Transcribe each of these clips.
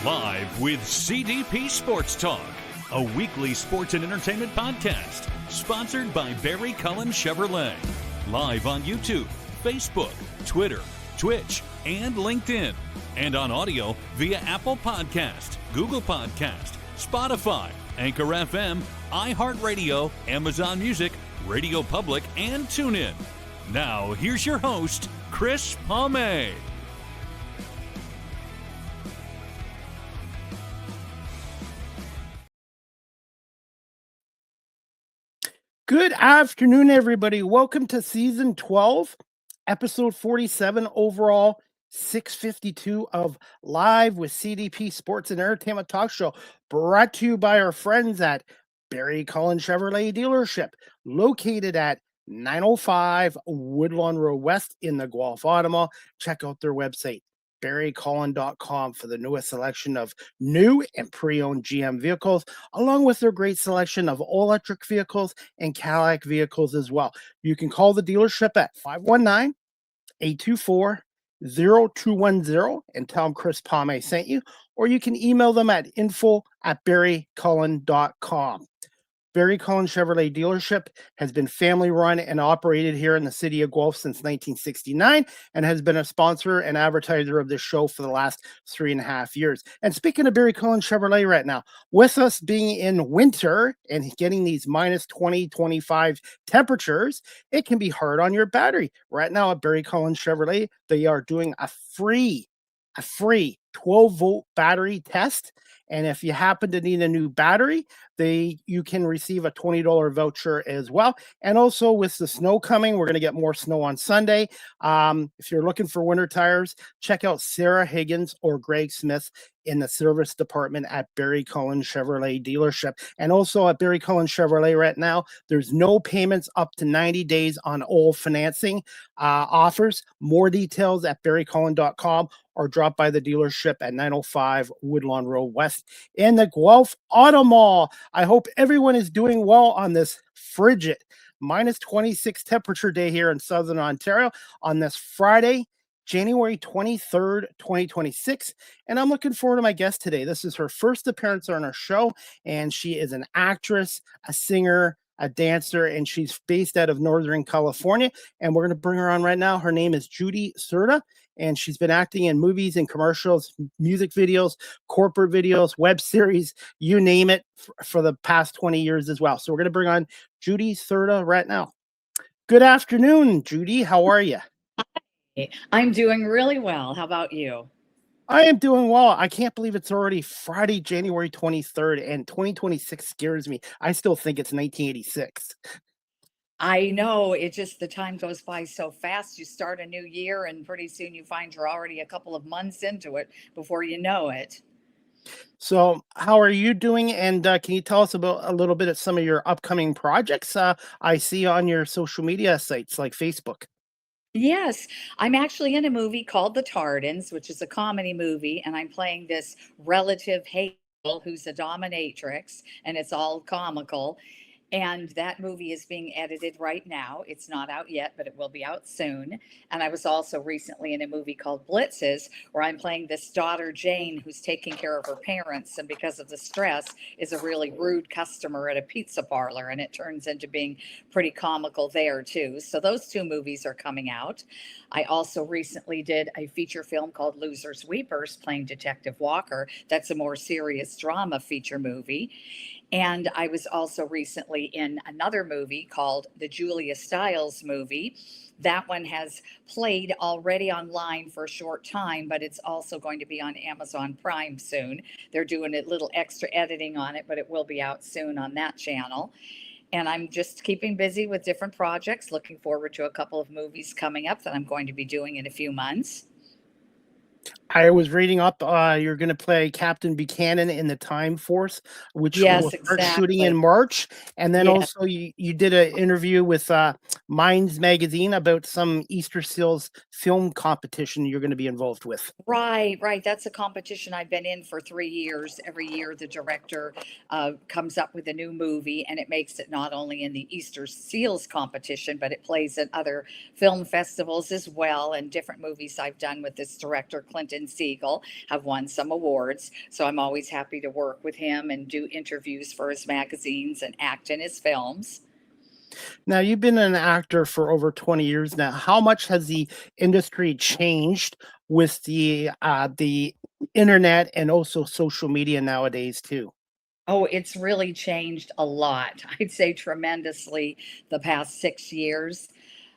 Live with CDP Sports Talk, a weekly sports and entertainment podcast sponsored by Barry Cullen Chevrolet. Live on YouTube, Facebook, Twitter, Twitch, and LinkedIn. And on audio via Apple Podcast, Google Podcast, Spotify, Anchor FM, iHeartRadio, Amazon Music, Radio Public, and TuneIn. Now, here's your host, Chris Palme. Good afternoon, everybody. Welcome to Season 12, Episode 47, overall 652 of Live with CDP Sports and Entertainment Talk Show, brought to you by our friends at Barry Cullen Chevrolet Dealership, located at 905 Woodlawn Road West in the Guelph Automall. Check out their website, barrycullen.com, for the newest selection of new and pre-owned GM vehicles, along with their great selection of all-electric vehicles and Cadillac vehicles as well. You can call the dealership at 519-824-0210 and tell them Chris Palme sent you, or you can email them at info@barrycullen.com. Barry Cullen Chevrolet Dealership has been family run and operated here in the city of Guelph since 1969 and has been a sponsor and advertiser of this show for the last 3.5 years. And speaking of Barry Cullen Chevrolet right now, with us being in winter and getting these minus 20, 25 temperatures, it can be hard on your battery. Right now at Barry Cullen Chevrolet, they are doing a free 12-volt battery test. And if you happen to need a new battery, you can receive a $20 voucher as well. And also with the snow coming, we're going to get more snow on Sunday. If you're looking for winter tires, check out Sarah Higgins or Greg Smith in the service department at Barry Cullen Chevrolet Dealership. And also at Barry Cullen Chevrolet right now, there's no payments up to 90 days on all financing offers. More details at barrycullen.com or drop by the dealership at 905 Woodlawn Road West in the Guelph Automall. I hope everyone is doing well on this frigid minus 26 temperature day here in Southern Ontario on this Friday, January 23rd, 2026. And I'm looking forward to my guest today. This is her first appearance on our show, and she is an actress, a singer, a dancer, and she's based out of Northern California. And we're going to bring her on right now. Her name is Judy Cerda, and she's been acting in movies and commercials, music videos, corporate videos, web series, you name it, for the past 20 years as well. So we're going to bring on Judy Cerda right now. Good afternoon, Judy. How are you? I'm doing really well. How about you? I am doing well. I can't believe it's already Friday, January 23rd, and 2026 scares me. I still think it's 1986. I know, the time goes by so fast. You start a new year and pretty soon you find you're already a couple of months into it before you know it. So how are you doing? And can you tell us about a little bit of some of your upcoming projects I see on your social media sites like Facebook? Yes, I'm actually in a movie called The Tardens, which is a comedy movie, and I'm playing this relative Hegel who's a dominatrix, and it's all comical. And that movie is being edited right now. It's not out yet, but it will be out soon. And I was also recently in a movie called Blitzes, where I'm playing this daughter, Jane, who's taking care of her parents. And because of the stress, is a really rude customer at a pizza parlor. And it turns into being pretty comical there, too. So those two movies are coming out. I also recently did a feature film called Losers Weepers, playing Detective Walker. That's a more serious drama feature movie. And I was also recently in another movie called the Julia Stiles movie. That one has played already online for a short time, but it's also going to be on Amazon Prime soon. They're doing a little extra editing on it, but it will be out soon on that channel. And I'm just keeping busy with different projects, looking forward to a couple of movies coming up that I'm going to be doing in a few months. I was reading up, you're going to play Captain Buchanan in the Time Force, which Yes, will start exactly. shooting in March. And then Yes. also you did an interview with Minds Magazine about some Easter Seals film competition you're going to be involved with. Right. That's a competition I've been in for 3 years. Every year, the director comes up with a new movie, and it makes it not only in the Easter Seals competition, but it plays at other film festivals as well, and different movies I've done with this director, Clinton Brandon Siegel, have won some awards. So I'm always happy to work with him and do interviews for his magazines and act in his films. Now, you've been an actor for over 20 years now. How much has the industry changed with the internet and also social media nowadays too? Oh, it's really changed a lot. I'd say tremendously the past 6 years.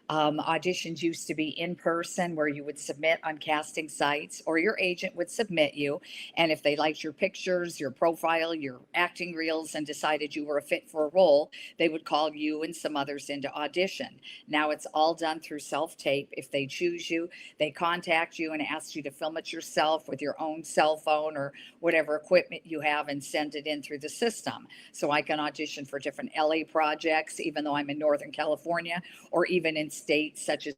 Auditions used to be in person where you would submit on casting sites or your agent would submit you. And if they liked your pictures, your profile, your acting reels, and decided you were a fit for a role, they would call you and some others into audition. Now it's all done through self tape. If they choose you, they contact you and ask you to film it yourself with your own cell phone or whatever equipment you have and send it in through the system. So I can audition for different LA projects, even though I'm in Northern California, or even in states such as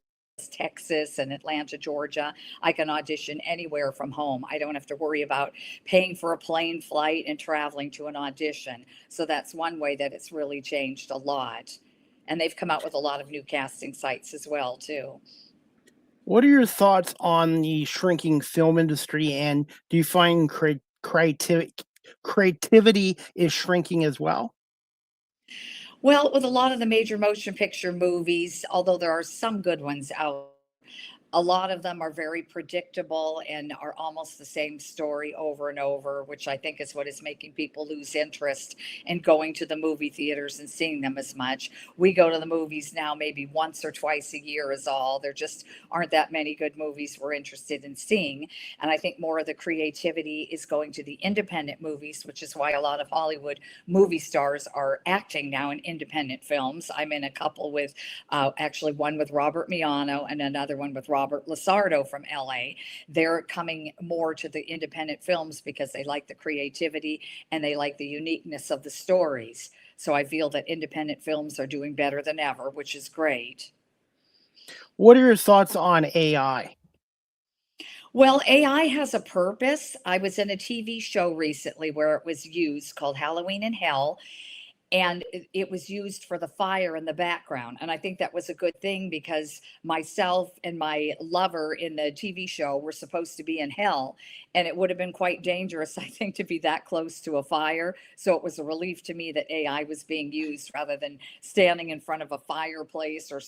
Texas and Atlanta, Georgia. I can audition anywhere from home. I don't have to worry about paying for a plane flight and traveling to an audition. So that's one way that it's really changed a lot. And they've come out with a lot of new casting sites as well, too. What are your thoughts on the shrinking film industry, and do you find creativity is shrinking as well? Well, with a lot of the major motion picture movies, although there are some good ones out, a lot of them are very predictable and are almost the same story over and over, which I think is what is making people lose interest in going to the movie theaters and seeing them as much. We go to the movies now maybe once or twice a year, is all. There just aren't that many good movies we're interested in seeing. And I think more of the creativity is going to the independent movies, which is why a lot of Hollywood movie stars are acting now in independent films. I'm in a couple with actually one with Robert Miano and another one with Robert Lasardo from LA. They're coming more to the independent films because they like the creativity and they like the uniqueness of the stories. So I feel that independent films are doing better than ever, which is great. What are your thoughts on AI? Well, AI has a purpose. I was in a TV show recently where it was used called Halloween in Hell, and it was used for the fire in the background. And I think that was a good thing because myself and my lover in the TV show were supposed to be in hell, and it would have been quite dangerous, I think, to be that close to a fire. So it was a relief to me that AI was being used rather than standing in front of a fireplace or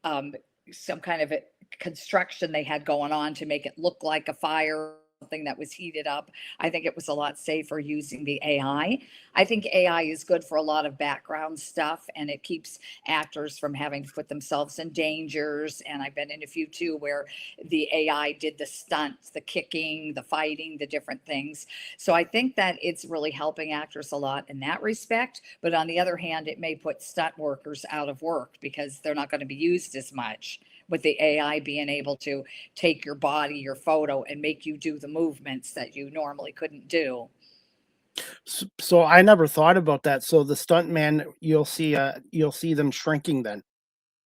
um, some kind of a construction they had going on to make it look like a fire, something that was heated up. I think it was a lot safer using the AI. I think AI is good for a lot of background stuff and it keeps actors from having to put themselves in dangers. And I've been in a few too where the AI did the stunts, the kicking, the fighting, the different things. So I think that it's really helping actors a lot in that respect. But on the other hand, it may put stunt workers out of work because they're not going to be used as much with the AI being able to take your body, your photo, and make you do the movements that you normally couldn't do. So I never thought about that. So the stuntman, you'll see them shrinking then.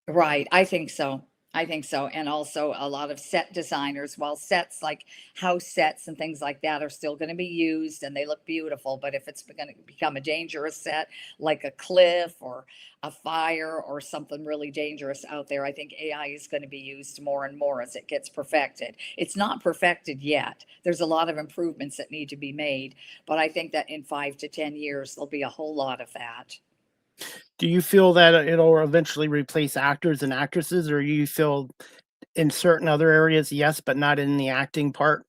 Right. I think so. I think so. And also a lot of set designers, while sets like house sets and things like that are still going to be used and they look beautiful. But if it's going to become a dangerous set, like a cliff or a fire or something really dangerous out there, I think AI is going to be used more and more as it gets perfected. It's not perfected yet. There's a lot of improvements that need to be made. But I think that in 5 to 10 years, there'll be a whole lot of that. Do you feel that it'll eventually replace actors and actresses, or you feel in certain other areas, yes, but not in the acting part?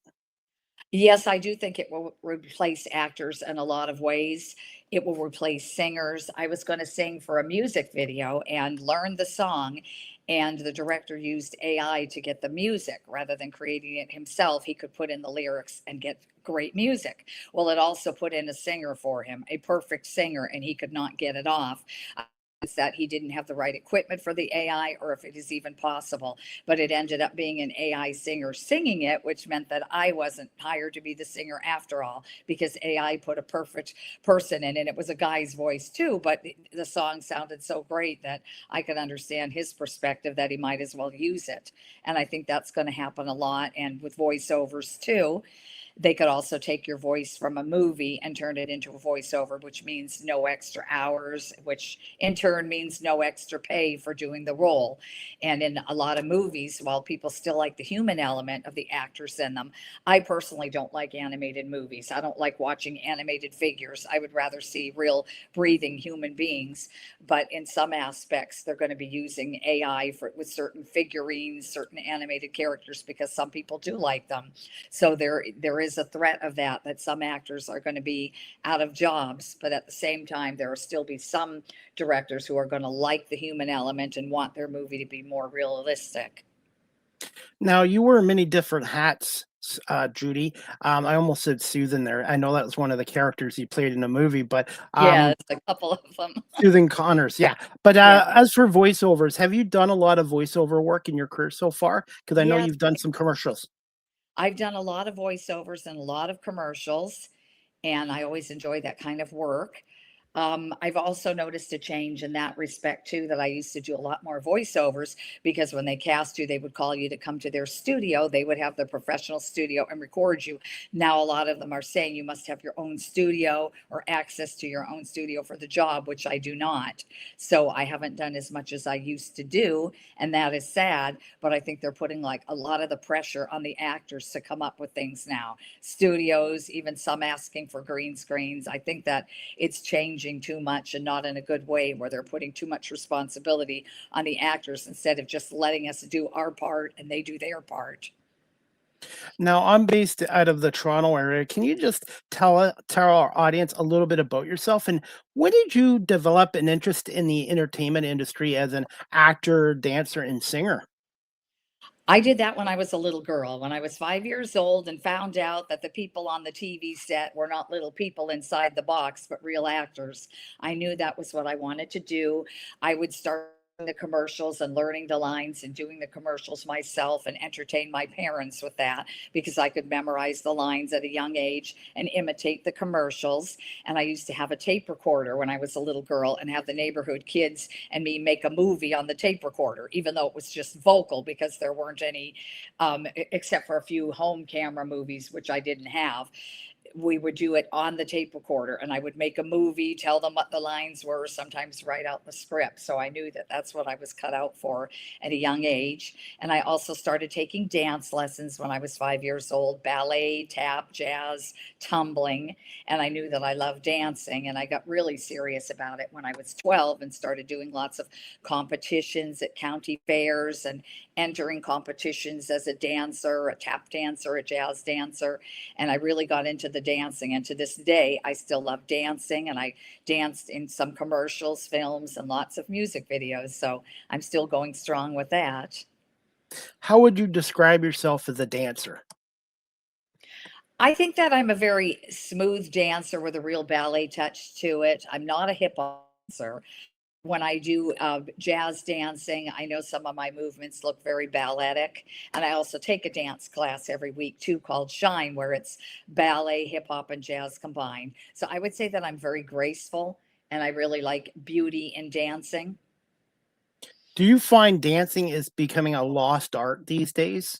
Yes, I do think it will replace actors in a lot of ways. It will replace singers. I was going to sing for a music video and learn the song, and the director used AI to get the music rather than creating it himself. He could put in the lyrics and get great music. Well, it also put in a singer for him, a perfect singer, and he could not get it off. Is that he didn't have the right equipment for the AI or if it is even possible. But it ended up being an AI singer singing it, which meant that I wasn't hired to be the singer after all, because AI put a perfect person in. And it was a guy's voice too, but the song sounded so great that I could understand his perspective that he might as well use it. And I think that's going to happen a lot and with voiceovers too. They could also take your voice from a movie and turn it into a voiceover, which means no extra hours, which in turn means no extra pay for doing the role. And in a lot of movies, while people still like the human element of the actors in them, I personally don't like animated movies. I don't like watching animated figures. I would rather see real breathing human beings. But in some aspects, they're going to be using AI with certain figurines, certain animated characters, because some people do like them. So there is a threat of that some actors are going to be out of jobs, but at the same time, there will still be some directors who are going to like the human element and want their movie to be more realistic. Now, you wear many different hats, Judy. I almost said Susan there. I know that was one of the characters you played in the movie, but Yes, a couple of them. Susan Connors, yeah. But Yeah. as for voiceovers, have you done a lot of voiceover work in your career so far? Because I know Yes, you've done some commercials. I've done a lot of voiceovers and a lot of commercials, and I always enjoy that kind of work. I've also noticed a change in that respect too, that I used to do a lot more voiceovers because when they cast you, they would call you to come to their studio. They would have their professional studio and record you. Now, a lot of them are saying you must have your own studio or access to your own studio for the job, which I do not. So I haven't done as much as I used to do. And that is sad. But I think they're putting like a lot of the pressure on the actors to come up with things now. Studios, even some asking for green screens. I think that it's changing too much and not in a good way, where they're putting too much responsibility on the actors instead of just letting us do our part and they do their part. Now, I'm based out of the Toronto area. Can you just tell our audience a little bit about yourself, and when did you develop an interest in the entertainment industry as an actor, dancer, and singer? I did that when I was a little girl, when I was 5 years old, and found out that the people on the TV set were not little people inside the box, but real actors. I knew that was what I wanted to do. I would start the commercials and learning the lines and doing the commercials myself and entertain my parents with that, because I could memorize the lines at a young age and imitate the commercials. And I used to have a tape recorder when I was a little girl and have the neighborhood kids and me make a movie on the tape recorder, even though it was just vocal because there weren't any, except for a few home camera movies, which I didn't have. We would do it on the tape recorder, and I would make a movie, tell them what the lines were, sometimes write out the script. So I knew that that's what I was cut out for at a young age. And I also started taking dance lessons when I was 5 years old: ballet, tap, jazz, tumbling. And I knew that I loved dancing, and I got really serious about it when I was 12 and started doing lots of competitions at county fairs and entering competitions as a dancer, a tap dancer, a jazz dancer. And I really got into the dancing. And to this day, I still love dancing. And I danced in some commercials, films, and lots of music videos. So I'm still going strong with that. How would you describe yourself as a dancer? I think that I'm a very smooth dancer with a real ballet touch to it. I'm not a hip hop dancer. When I do jazz dancing, I know some of my movements look very balletic. And I also take a dance class every week too called Shine, where it's ballet, hip hop, and jazz combined. So I would say that I'm very graceful and I really like beauty in dancing. Do you find dancing is becoming a lost art these days?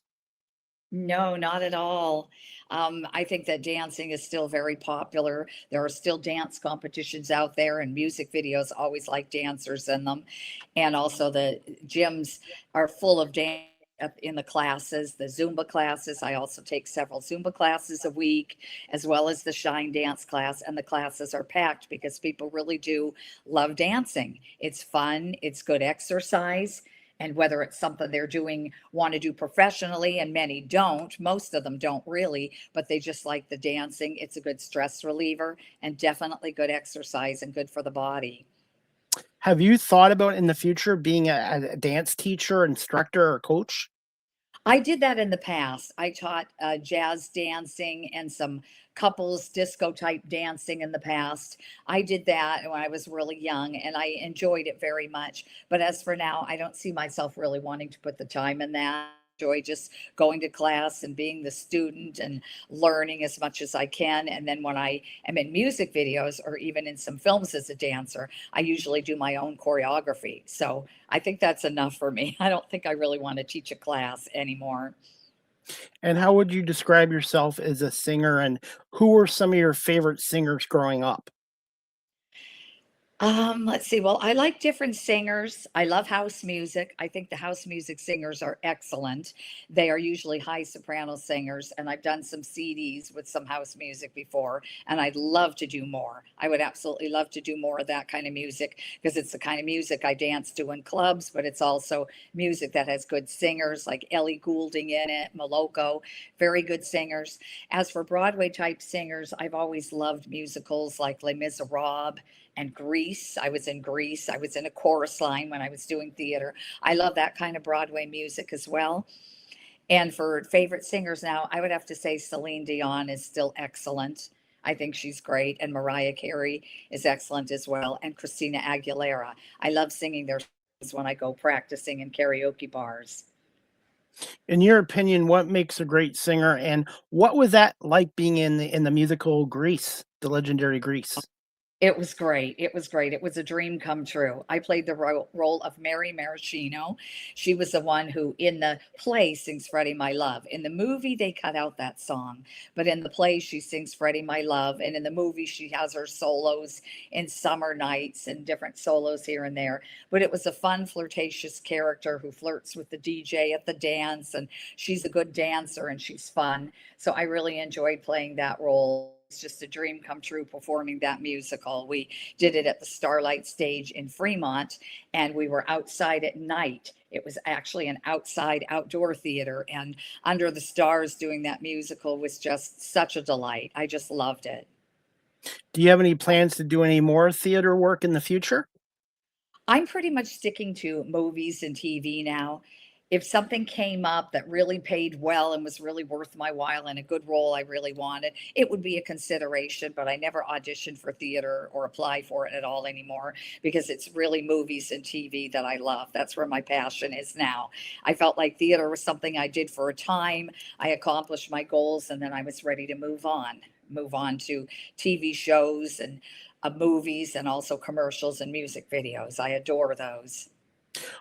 No, not at all. I think that dancing is still very popular. There are still dance competitions out there, and music videos always like dancers in them. And also, the gyms are full of dance in the classes, the Zumba classes. I also take several Zumba classes a week, as well as the Shine dance class. And the classes are packed because people really do love dancing. It's fun, it's good exercise. And whether it's something they're doing, want to do professionally, and many don't, most of them don't really, but they just like the dancing. It's a good stress reliever and definitely good exercise and good for the body. Have you thought about in the future being a dance teacher, instructor, or coach? I did that in the past. I taught jazz dancing and some couples disco type dancing in the past. I did that when I was really young and I enjoyed it very much. But as for now, I don't see myself really wanting to put the time in that. I enjoy just going to class and being the student and learning as much as I can. And then when I am in music videos or even in some films as a dancer, I usually do my own choreography. So I think that's enough for me. I don't think I really want to teach a class anymore. And how would you describe yourself as a singer, and who were some of your favorite singers growing up? Let's see. Well, I like different singers. I love house music. I think the house music singers are excellent. They are usually high soprano singers, and I've done some CDs with some house music before, and I'd love to do more. I would absolutely love to do more of that kind of music because it's the kind of music I dance to in clubs, but it's also music that has good singers like Ellie Goulding in it, Maloko, very good singers. As for Broadway type singers, I've always loved musicals like Les Miserables and Grease. I was in Grease. I was in a chorus line when I was doing theater. I love that kind of Broadway music as well. And for favorite singers now, I would have to say Celine Dion is still excellent. I think she's great. And Mariah Carey is excellent as well. And Christina Aguilera. I love singing their songs when I go practicing in karaoke bars. In your opinion, what makes a great singer, and what was that like being in the musical Grease, the legendary Grease? It was great. It was great. It was a dream come true. I played the role of Mary Maraschino. She was the one who, in the play, sings Freddie My Love. In the movie, they cut out that song, but in the play, she sings Freddie My Love. And in the movie, she has her solos in Summer Nights and different solos here and there. But it was a fun, flirtatious character who flirts with the DJ at the dance, and she's a good dancer and she's fun. So I really enjoyed playing that role. It's just a dream come true performing that musical. We did it at the Starlight Stage in Fremont, and we were outside at night. It was actually an outside outdoor theater, and under the stars doing that musical was just such a delight. I just loved it. Do you have any plans to do any more theater work in the future? I'm pretty much sticking to movies and TV now. If something came up that really paid well and was really worth my while and a good role I really wanted, it would be a consideration, but I never audition for theater or apply for it at all anymore because it's really movies and TV that I love. That's where my passion is now. I felt like theater was something I did for a time. I accomplished my goals and then I was ready to move on to TV shows and movies and also commercials and music videos. I adore those.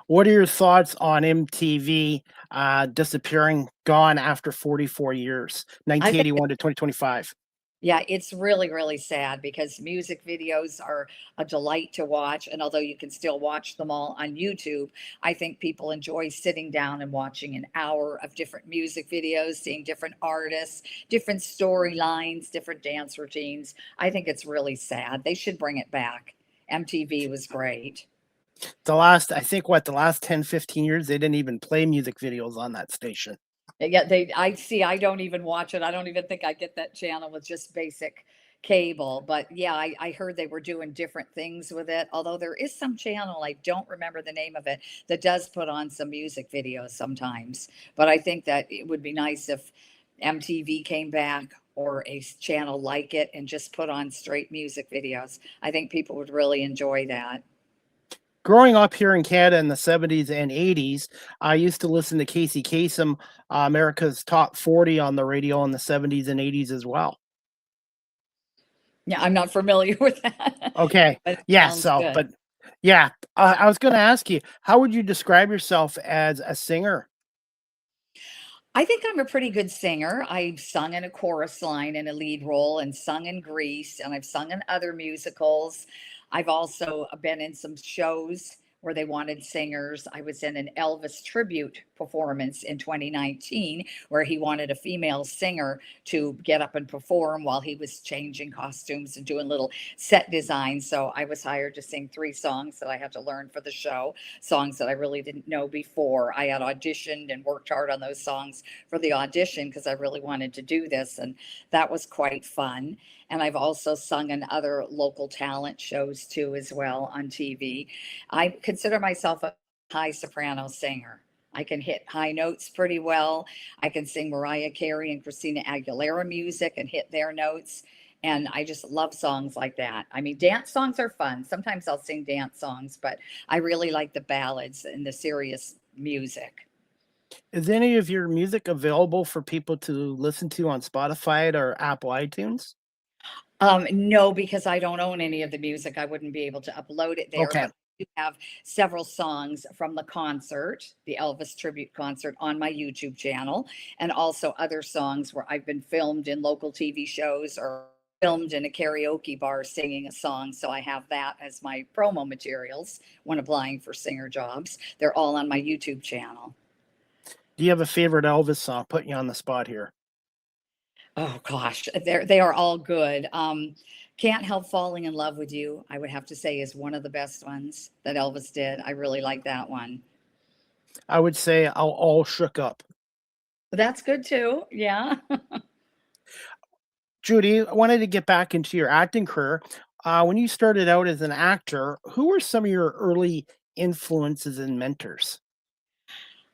What are your thoughts on MTV disappearing, gone after 44 years, I think 1981 to 2025? Yeah, it's really, really sad because music videos are a delight to watch. And although you can still watch them all on YouTube, I think people enjoy sitting down and watching an hour of different music videos, seeing different artists, different storylines, different dance routines. I think it's really sad. They should bring it back. MTV was great. I think, what, the last 10, 15 years, they didn't even play music videos on that station. Yeah, I see, I don't even watch it. I don't even think I get that channel with just basic cable. But yeah, I heard they were doing different things with it. Although there is some channel, I don't remember the name of it, that does put on some music videos sometimes. But I think that it would be nice if MTV came back or a channel like it and just put on straight music videos. I think people would really enjoy that. Growing up here in Canada in the 70s and 80s, I used to listen to Casey Kasem, America's Top 40 on the radio in the 70s and 80s as well. Yeah, I'm not familiar with that, Okay. but it Yeah. sounds good. Yeah, I was going to ask you, how would you describe yourself as a singer? I think I'm a pretty good singer. I've sung in a chorus line in a lead role and sung in Grease, and I've sung in other musicals. I've also been in some shows where they wanted singers. I was in an Elvis tribute performance in 2019 where he wanted a female singer to get up and perform while he was changing costumes and doing little set designs. So I was hired to sing 3 songs that I had to learn for the show, songs that I really didn't know before. I had auditioned and worked hard on those songs for the audition because I really wanted to do this. And that was quite fun. And I've also sung in other local talent shows too, as well on TV. I consider myself a high soprano singer. I can hit high notes pretty well. I can sing Mariah Carey and Christina Aguilera music and hit their notes. And I just love songs like that. I mean, dance songs are fun. Sometimes I'll sing dance songs, but I really like the ballads and the serious music. Is any of your music available for people to listen to on Spotify or Apple iTunes? No, because I don't own any of the music. I wouldn't be able to upload it there, Okay. but do have several songs from the concert, the Elvis tribute concert, on my YouTube channel, and also other songs where I've been filmed in local TV shows or filmed in a karaoke bar singing a song. So I have that as my promo materials when applying for singer jobs. They're all on my YouTube channel. Do you have a favorite Elvis song? Putting you on the spot here. Oh gosh, they are all good. Can't Help Falling in Love with You, I would have to say, is one of the best ones that Elvis did. I really like that one. I would say I'll All Shook Up. That's good too. Yeah. Judy, I wanted to get back into your acting career. When you started out as an actor, who were some of your early influences and mentors?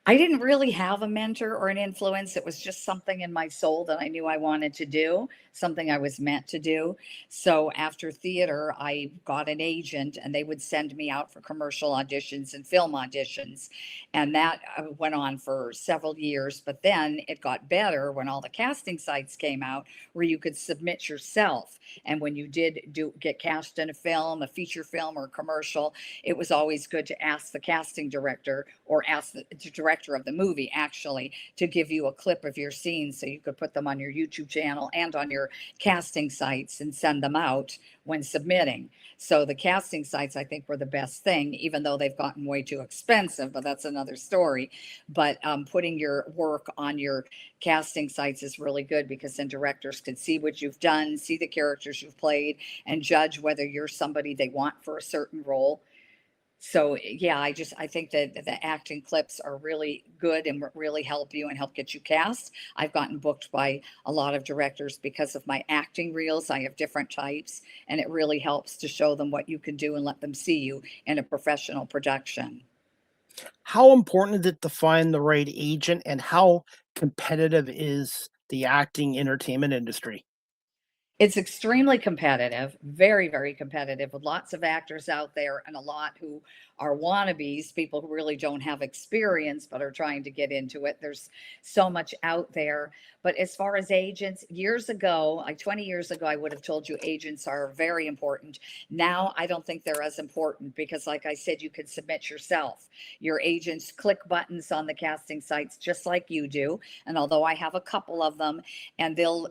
I didn't really have a mentor or an influence. It was just something in my soul that I knew I wanted to do, something I was meant to do. So after theater, I got an agent and they would send me out for commercial auditions and film auditions. And that went on for several years. But then it got better when all the casting sites came out where you could submit yourself. And when you did get cast in a film, a feature film or a commercial, it was always good to ask the casting director or ask the director of the movie actually to give you a clip of your scenes so you could put them on your YouTube channel and on your casting sites and send them out when submitting. So the casting sites, I think, were the best thing, even though they've gotten way too expensive, but that's another story. But putting your work on your casting sites is really good because then directors can see what you've done, see the characters you've played, and judge whether you're somebody they want for a certain role. So yeah, I think that the acting clips are really good and really help you and help get you cast. I've gotten booked by a lot of directors because of my acting reels. I have different types, and it really helps to show them what you can do and let them see you in a professional production. How important is it to find the right agent, and how competitive is the acting entertainment industry? It's extremely competitive, very, very competitive, with lots of actors out there and a lot who are wannabes, people who really don't have experience but are trying to get into it. There's so much out there. But as far as agents, years ago, like 20 years ago, I would have told you agents are very important. Now, I don't think they're as important because, like I said, you can submit yourself. Your agents click buttons on the casting sites just like you do. And although I have a couple of them, and they'll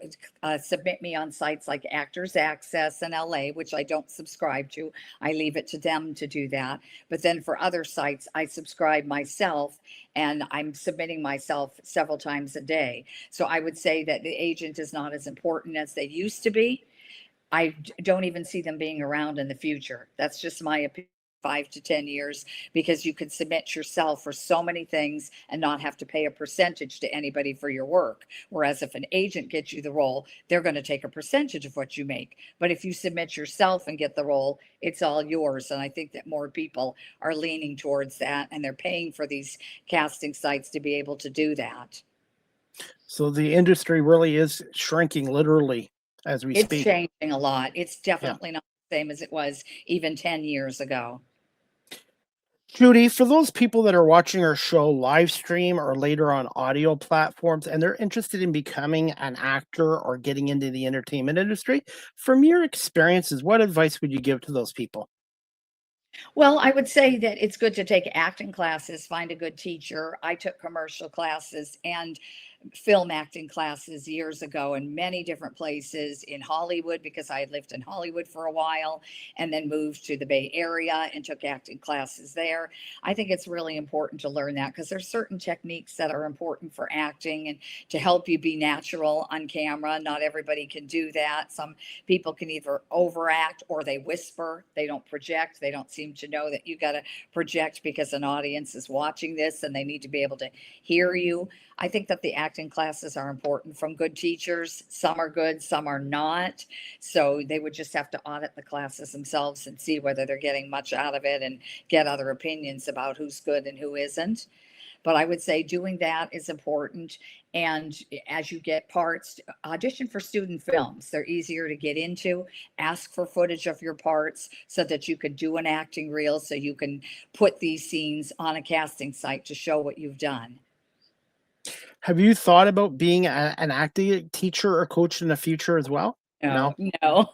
submit me on sites like Actors Access in LA, which I don't subscribe to. I leave it to them to do that. But then for other sites, I subscribe myself and I'm submitting myself several times a day. So I would say that the agent is not as important as they used to be. I don't even see them being around in the future. That's just my opinion. 5 to 10 years, because you could submit yourself for so many things and not have to pay a percentage to anybody for your work. Whereas if an agent gets you the role, they're going to take a percentage of what you make. But if you submit yourself and get the role, it's all yours. And I think that more people are leaning towards that and they're paying for these casting sites to be able to do that. So the industry really is shrinking literally as we It's speak. changing a lot. It's Yeah. definitely not the same as it was even 10 years ago. Judy, for those people that are watching our show live stream or later on audio platforms and they're interested in becoming an actor or getting into the entertainment industry, from your experiences, what advice would you give to those people? Well, I would say that it's good to take acting classes, find a good teacher. I took commercial classes and film acting classes years ago in many different places in Hollywood because I had lived in Hollywood for a while and then moved to the Bay Area and took acting classes there. I think it's really important to learn that because there's certain techniques that are important for acting and to help you be natural on camera. Not everybody can do that. Some people can either overact or they whisper, they don't project, they don't seem to know that you got to project because an audience is watching this and they need to be able to hear you. I think that the acting classes are important from good teachers. Some are good, some are not. So they would just have to audit the classes themselves and see whether they're getting much out of it and get other opinions about who's good and who isn't. But I would say doing that is important. And as you get parts, audition for student films. They're easier to get into. Ask for footage of your parts so that you can do an acting reel so you can put these scenes on a casting site to show what you've done. Have you thought about being an acting teacher or coach in the future as well? No, No? no.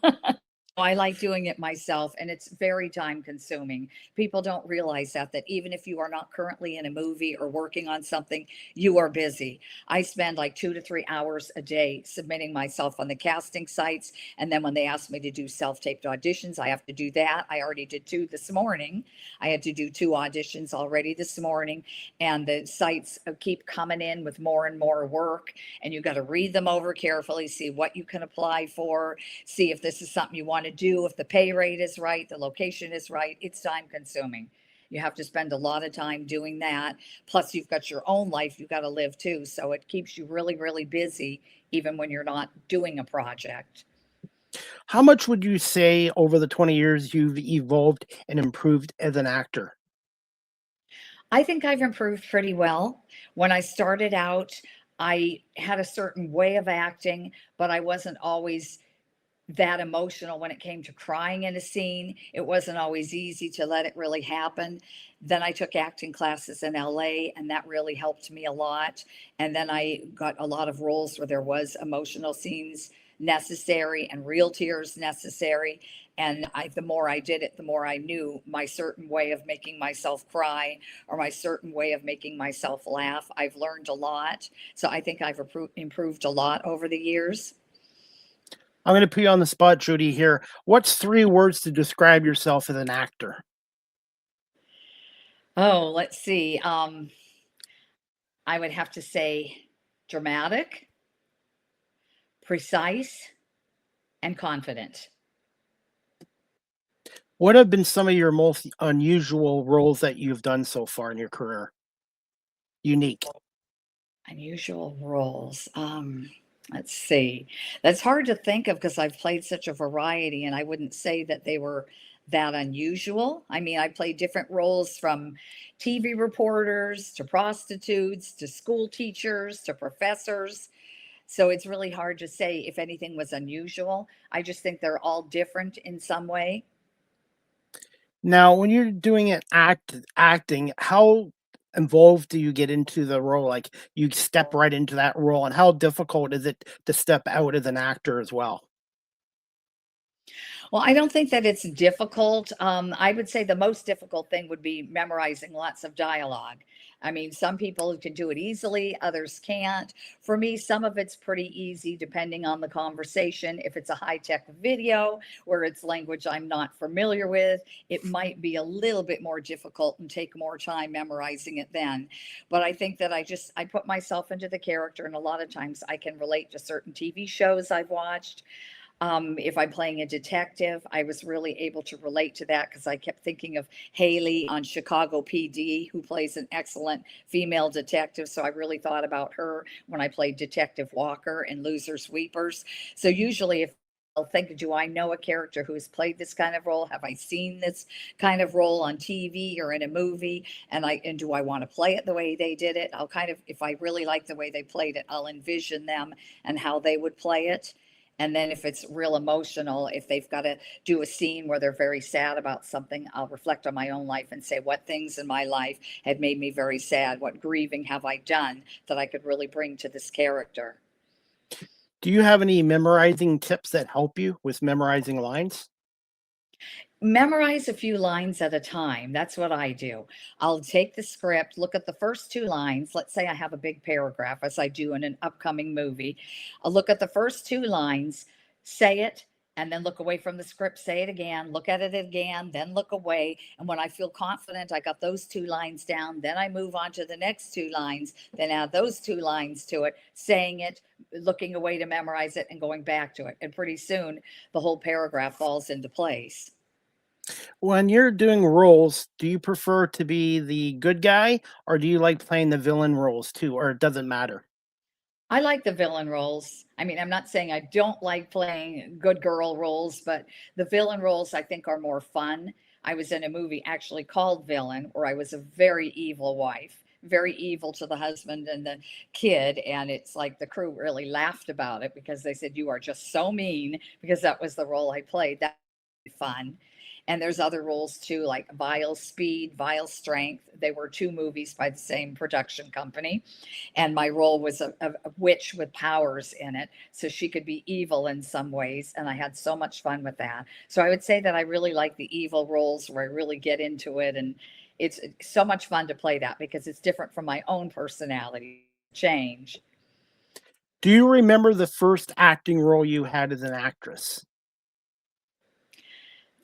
I like doing it myself, and it's very time consuming. People don't realize that even if you are not currently in a movie or working on something, you are busy. I spend like 2 to 3 hours a day submitting myself on the casting sites, and then when they ask me to do self-taped auditions, I have to do that. I already did 2 this morning. I had to do 2 auditions already this morning, and the sites keep coming in with more and more work, and you got to read them over carefully, see what you can apply for, see if this is something you want to do, if the pay rate is right, the location is right. It's time consuming. You have to spend a lot of time doing that. Plus, you've got your own life you got to live too. So it keeps you really, really busy, even when you're not doing a project. How much would you say over the 20 years you've evolved and improved as an actor? I think I've improved pretty well. When I started out, I had a certain way of acting, but I wasn't always that emotional when it came to crying in a scene. It wasn't always easy to let it really happen. Then I took acting classes in LA, and that really helped me a lot. And then I got a lot of roles where there was emotional scenes necessary and real tears necessary. And the more I did it, the more I knew my certain way of making myself cry or my certain way of making myself laugh. I've learned a lot. So I think I've improved a lot over the years. I'm going to put you on the spot, Judy, here. What's 3 words to describe yourself as an actor? Oh, let's see. I would have to say dramatic, precise, and confident. What have been some of your most unusual roles that you've done so far in your career? Unique. Unusual roles. Let's see. That's hard to think of because I've played such a variety, and I wouldn't say that they were that unusual. I mean, I played different roles from TV reporters to prostitutes to school teachers to professors. So it's really hard to say if anything was unusual. I just think they're all different in some way. Now, when you're doing acting, how involved do you get into the role? Like you step right into that role, and how difficult is it to step out as an actor as well? Well, I don't think that it's difficult. I would say the most difficult thing would be memorizing lots of dialogue. I mean, some people can do it easily, others can't. For me, some of it's pretty easy depending on the conversation. If it's a high tech video where it's language I'm not familiar with, it might be a little bit more difficult and take more time memorizing it then. But I think that I put myself into the character, and a lot of times I can relate to certain TV shows I've watched. If I'm playing a detective, I was really able to relate to that because I kept thinking of Haley on Chicago PD, who plays an excellent female detective. So I really thought about her when I played Detective Walker in Losers Weepers. So usually, if I'll think, do I know a character who has played this kind of role? Have I seen this kind of role on TV or in a movie? And do I want to play it the way they did it? I'll kind of, if I really like the way they played it, I'll envision them and how they would play it. And then if it's real emotional, if they've got to do a scene where they're very sad about something, I'll reflect on my own life and say, what things in my life had made me very sad? What grieving have I done that I could really bring to this character? Do you have any memorizing tips that help you with memorizing lines? Memorize a few lines at a time. That's what I do. I'll take the script, look at the first 2 lines. Let's say I have a big paragraph, as I do in an upcoming movie. I'll look at the first 2 lines, say it, and then look away from the script, say it again, look at it again, then look away. And when I feel confident I got those 2 lines down, then I move on to the next 2 lines, then add those 2 lines to it, saying it, looking away to memorize it, and going back to it. And pretty soon the whole paragraph falls into place. When you're doing roles, do you prefer to be the good guy or do you like playing the villain roles too, or it doesn't matter? I like the villain roles. I mean, I'm not saying I don't like playing good girl roles, but the villain roles I think are more fun. I was in a movie actually called Villain, where I was a very evil wife, very evil to the husband and the kid. And it's like the crew really laughed about it because they said, you are just so mean, because that was the role I played. That was fun. And there's other roles too, like Vile Speed, Vile Strength. They were two movies by the same production company. And my role was a witch with powers in it. So she could be evil in some ways. And I had so much fun with that. So I would say that I really like the evil roles where I really get into it. And it's so much fun to play that because it's different from my own personality change. Do you remember the first acting role you had as an actress?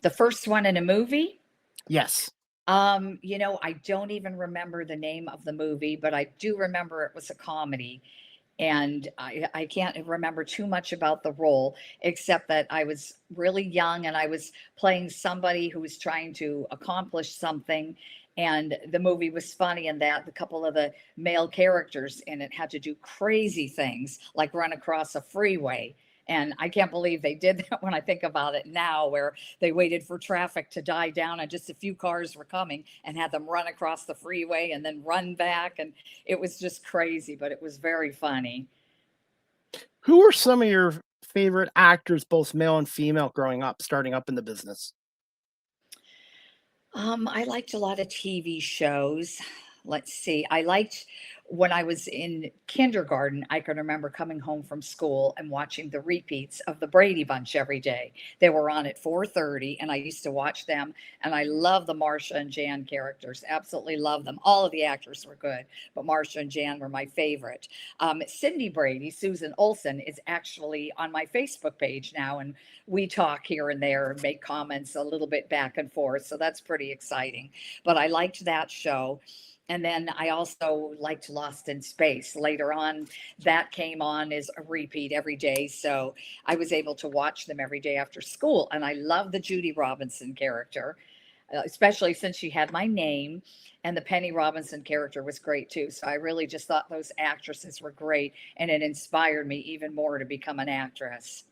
The first one in a movie, Yes. I don't even remember the name of the movie, but I do remember it was a comedy. And I can't remember too much about the role, except that I was really young and I was playing somebody who was trying to accomplish something. And the movie was funny in that the couple of the male characters in it had to do crazy things like run across a freeway. And I can't believe they did that when I think about it now, where they waited for traffic to die down and just a few cars were coming and had them run across the freeway and then run back. And it was just crazy, but it was very funny. Who were some of your favorite actors, both male and female, growing up, starting up in the business? I liked a lot of TV shows. Let's see. I liked when I was in kindergarten, I can remember coming home from school and watching the repeats of the Brady Bunch every day. They were on at 4:30 and I used to watch them and I love the Marsha and Jan characters. Absolutely love them. All of the actors were good, but Marsha and Jan were my favorite. Cindy Brady, Susan Olsen is actually on my Facebook page now and we talk here and there and make comments a little bit back and forth. So that's pretty exciting. But I liked that show. And then I also liked Lost in Space. Later on, that came on as a repeat every day. So I was able to watch them every day after school. And I love the Judy Robinson character, especially since she had my name. And the Penny Robinson character was great too. So I really just thought those actresses were great. And it inspired me even more to become an actress.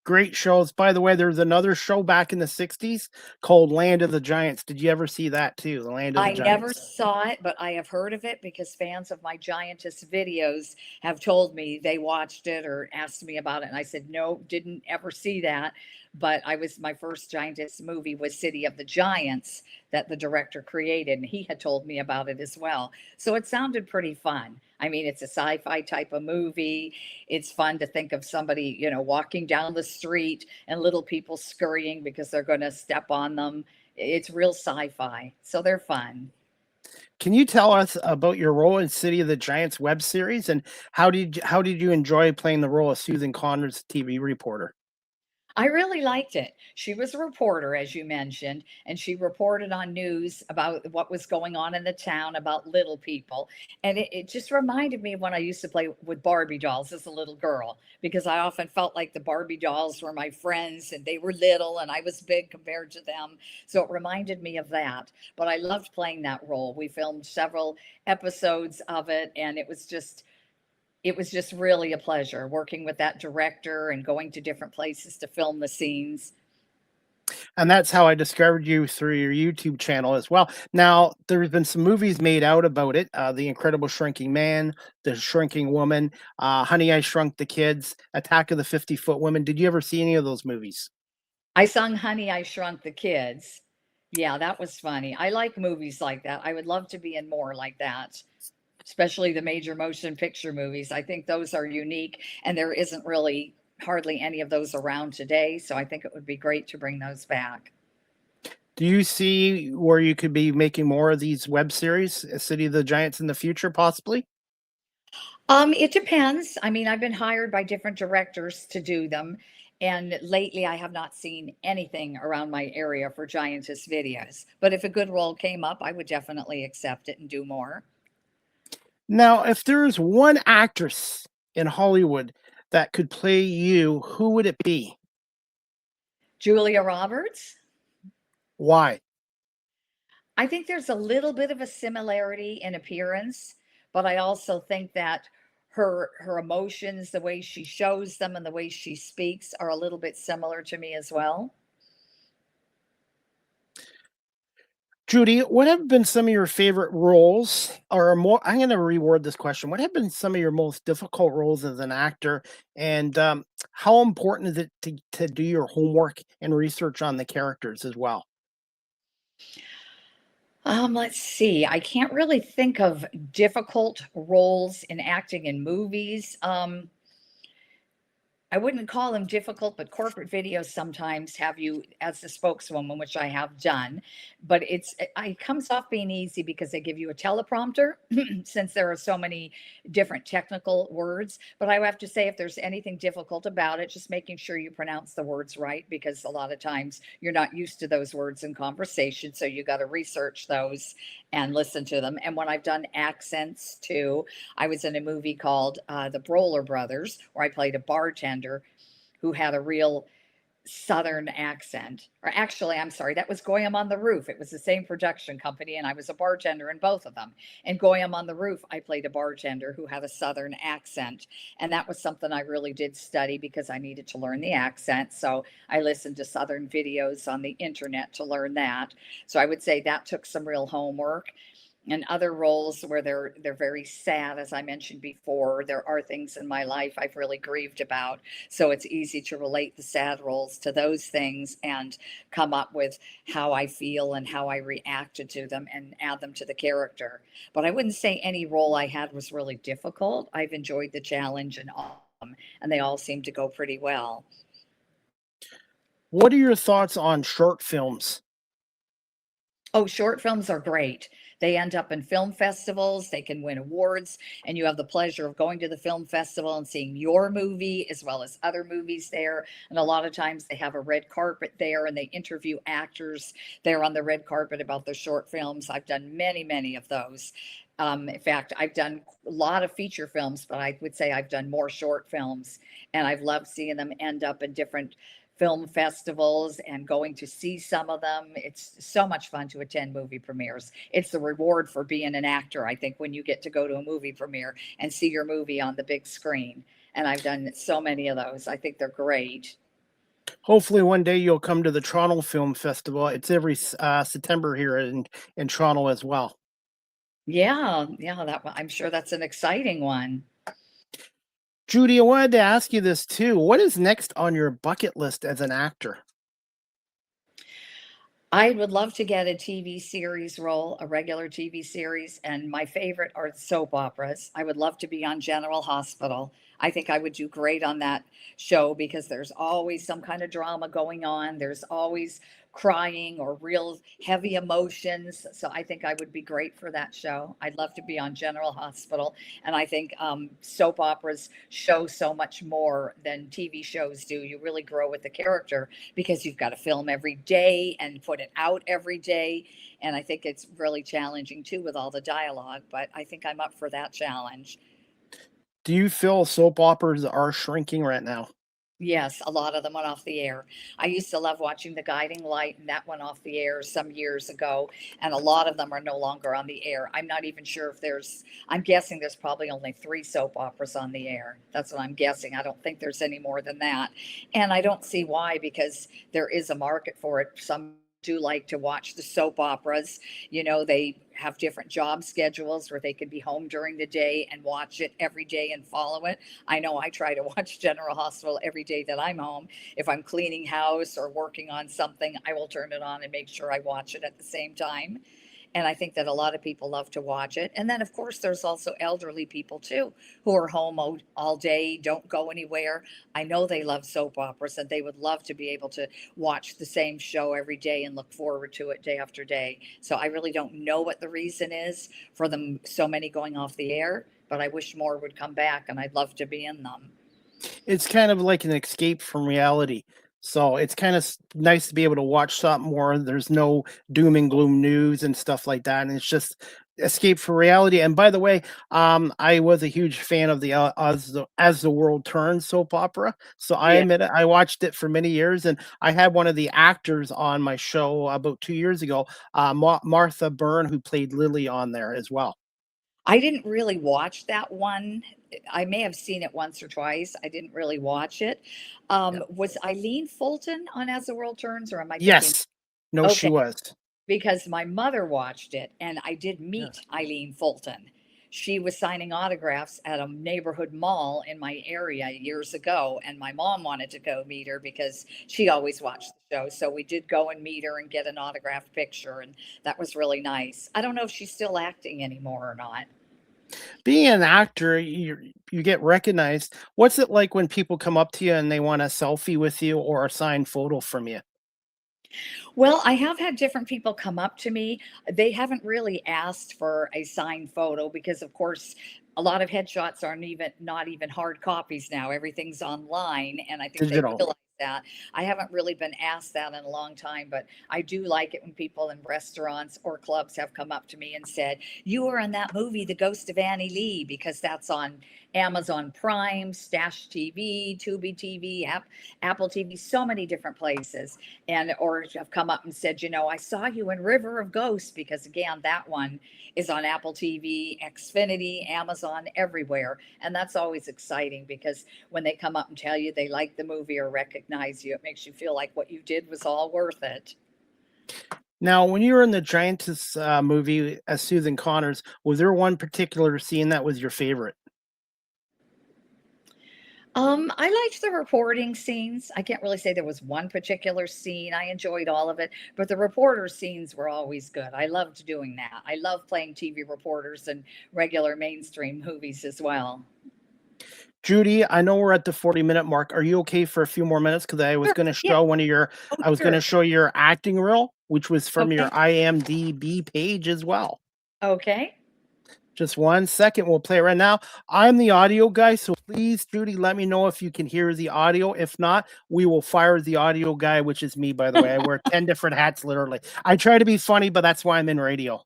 Great shows. By the way, there's another show back in the 60s called Land of the Giants. Did you ever see that too? The Land of the I never Giants. saw it, but I have heard of it because fans of my Giantess videos have told me they watched it or asked me about it. And I said, no, didn't ever see that. But my first Giantess movie was City of the Giants that the director created. And he had told me about it as well. So it sounded pretty fun. I mean, it's a sci fi type of movie. It's fun to think of somebody, walking down the street and little people scurrying because they're going to step on them. It's real sci-fi, so they're fun. Can you tell us about your role in City of the Giants web series and how did you enjoy playing the role of Susan Connor's TV reporter? I really liked it. She was a reporter, as you mentioned, and she reported on news about what was going on in the town about little people. And it just reminded me of when I used to play with Barbie dolls as a little girl, because I often felt like the Barbie dolls were my friends and they were little and I was big compared to them. So it reminded me of that. But I loved playing that role. We filmed several episodes of it, and it was just really a pleasure working with that director and going to different places to film the scenes. And that's how I discovered you through your YouTube channel as well. Now, there's been some movies made out about it, The Incredible Shrinking Man, The Shrinking Woman, Honey, I Shrunk the Kids, Attack of the 50-Foot Women. Did you ever see any of those movies? I sung Honey, I Shrunk the Kids. Yeah, that was funny. I like movies like that. I would love to be in more like that, especially the major motion picture movies. I think those are unique, and there isn't really hardly any of those around today. So I think it would be great to bring those back. Do you see where you could be making more of these web series, City of the Giants in the future, possibly? It depends. I mean, I've been hired by different directors to do them. And lately, I have not seen anything around my area for Giantess videos. But if a good role came up, I would definitely accept it and do more. Now, if there's one actress in Hollywood that could play you, who would it be? Julia Roberts, Why? I think there's a little bit of a similarity in appearance, but I also think that her emotions, the way she shows them and the way she speaks are a little bit similar to me as well. Judy, what have been some of your favorite roles, or more? I'm going to reword this question. What have been some of your most difficult roles as an actor, and how important is it to do your homework and research on the characters as well? Let's see. I can't really think of difficult roles in acting in movies. I wouldn't call them difficult, but corporate videos sometimes have you as the spokeswoman, which I have done. But it comes off being easy because they give you a teleprompter, since there are so many different technical words. But I have to say, if there's anything difficult about it, just making sure you pronounce the words right, because a lot of times you're not used to those words in conversation. So you got to research those and listen to them. And when I've done accents too, I was in a movie called The Broller Brothers, where I played a bartender who had a real Southern accent. Or actually, I'm sorry, that was Goyam on the Roof. It was the same production company, and I was a bartender in both of them. In Goyam on the Roof, I played a bartender who had a Southern accent. And that was something I really did study because I needed to learn the accent. So I listened to Southern videos on the internet to learn that. So I would say that took some real homework. And other roles where they're very sad, as I mentioned before, there are things in my life I've really grieved about, so it's easy to relate the sad roles to those things and come up with how I feel and how I reacted to them and add them to the character. But I wouldn't say any role I had was really difficult. I've enjoyed the challenge and all of them, and they all seem to go pretty well. What are your thoughts on short films? Oh, short films are great. They end up in film festivals, they can win awards, and you have the pleasure of going to the film festival and seeing your movie as well as other movies there. And a lot of times they have a red carpet there and they interview actors there on the red carpet about their short films. I've done many, many of those. In fact, I've done a lot of feature films, but I would say I've done more short films, and I've loved seeing them end up in different film festivals and going to see some of them. It's so much fun to attend movie premieres. It's the reward for being an actor, I think, when you get to go to a movie premiere and see your movie on the big screen. And I've done so many of those. I think they're great. Hopefully, one day you'll come to the Toronto Film Festival. It's every September here in Toronto as well. Yeah, yeah, I'm sure that's an exciting one. Judy, I wanted to ask you this too. What is next on your bucket list as an actor? I would love to get a TV series role, a regular TV series, and my favorite are soap operas. I would love to be on General Hospital. I think I would do great on that show because there's always some kind of drama going on. There's always crying or real heavy emotions. So I think I would be great for that show. I'd love to be on General Hospital. And I think soap operas show so much more than TV shows do. You really grow with the character because you've got to film every day and put it out every day. And I think it's really challenging too with all the dialogue, but I think I'm up for that challenge. Do you feel soap operas are shrinking right now? Yes, a lot of them went off the air. I used to love watching The Guiding Light, and that went off the air some years ago. And a lot of them are no longer on the air. I'm not even sure if I'm guessing there's probably only three soap operas on the air. That's what I'm guessing. I don't think there's any more than that. And I don't see why, because there is a market for it. Some do like to watch the soap operas. They have different job schedules where they can be home during the day and watch it every day and follow it. I know I try to watch General Hospital every day that I'm home. If I'm cleaning house or working on something, I will turn it on and make sure I watch it at the same time. And I think that a lot of people love to watch it. And then, of course, there's also elderly people too who are home all day, don't go anywhere. I know they love soap operas and they would love to be able to watch the same show every day and look forward to it day after day. So I really don't know what the reason is for them, so many going off the air, but I wish more would come back and I'd love to be in them. It's kind of like an escape from reality. So it's kind of nice to be able to watch something more. There's no doom and gloom news and stuff like that, and it's just escape from reality. And by the way, I was a huge fan of the As the World Turns soap opera. So I Yeah. admit it, I watched it for many years, and I had one of the actors on my show about 2 years ago, Martha Byrne, who played Lily on there as well. I didn't really watch that one. I may have seen it once or twice. I didn't really watch it. Yeah. Was Eileen Fulton on As the World Turns, or am I thinking? Yes. No, she Okay, was. because my mother watched it and I did meet Eileen Fulton. She was signing autographs at a neighborhood mall in my area years ago, and my mom wanted to go meet her because she always watched the show. So we did go and meet her and get an autographed picture, and that was really nice. I don't know if she's still acting anymore or not. Being an actor, you get recognized. What's it like when people come up to you and they want a selfie with you or a signed photo from you? Well, I have had different people come up to me. They haven't really asked for a signed photo because, of course, a lot of headshots aren't even not even hard copies now. Everything's online, and I think they Digital. realize that. I haven't really been asked that in a long time, but I do like it when people in restaurants or clubs have come up to me and said, "You were in that movie, The Ghost of Annie Lee," because that's on Amazon Prime, Stash TV, Tubi TV, Apple TV, so many different places. And or have come up and said, I saw you in River of Ghosts, because again, that one is on Apple TV, Xfinity, Amazon, everywhere. And that's always exciting because when they come up and tell you they like the movie or recognize you, it makes you feel like what you did was all worth it. Now, when you were in the Giantess movie as Susan Connors, was there one particular scene that was your favorite? I liked the reporting scenes. I can't really say there was one particular scene. I enjoyed all of it, but the reporter scenes were always good. I loved doing that. I love playing TV reporters and regular mainstream movies as well. Judy, I know we're at the 40-minute mark. Are you okay for a few more minutes? Because I was Sure. going to Yeah. show one of your, Oh, I was going to sure. show your acting reel, which was from your Okay. IMDb page as well. Okay. Just 1 second. We'll play it right now. I'm the audio guy, so please, Judy, let me know if you can hear the audio. If not, we will fire the audio guy, which is me, by the way. I wear 10 different hats, literally. I try to be funny, but that's why I'm in radio.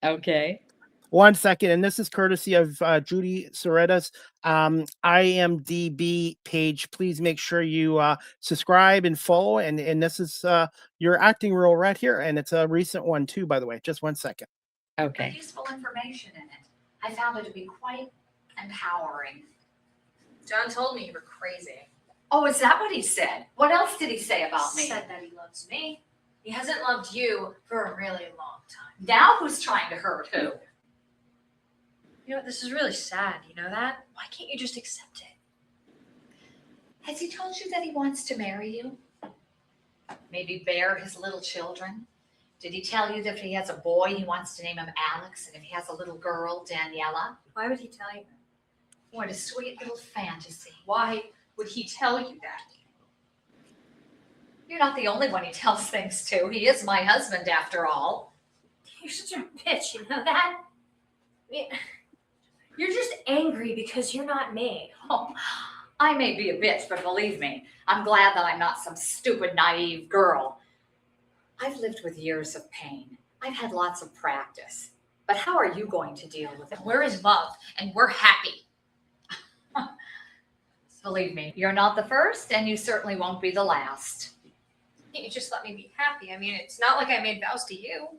Okay. 1 second, and this is courtesy of Judy Cerda's IMDb page. Please make sure you subscribe and follow. And this is your acting role right here, and it's a recent one too, by the way. Just 1 second. Okay. Useful information in it. I found it to be quite empowering. John told me you were crazy. Oh, is that what he said? What else did he say about me? Said that he loves me. He hasn't loved you for a really long time. Now who's trying to hurt who? You know, this is really sad. You know that? Why can't you just accept it? Has he told you that he wants to marry you? Maybe bear his little children? Did he tell you that if he has a boy, he wants to name him Alex, and if he has a little girl, Daniela? Why would he tell you that? What a sweet little fantasy. Why would he tell you that? You're not the only one he tells things to. He is my husband, after all. You're such a bitch, you know that? You're just angry because you're not me. Oh, I may be a bitch, but believe me, I'm glad that I'm not some stupid, naive girl. I've lived with years of pain. I've had lots of practice. But how are you going to deal with it? We're in love and we're happy. Believe me, you're not the first, and you certainly won't be the last. You just let me be happy. I mean, it's not like I made vows to you.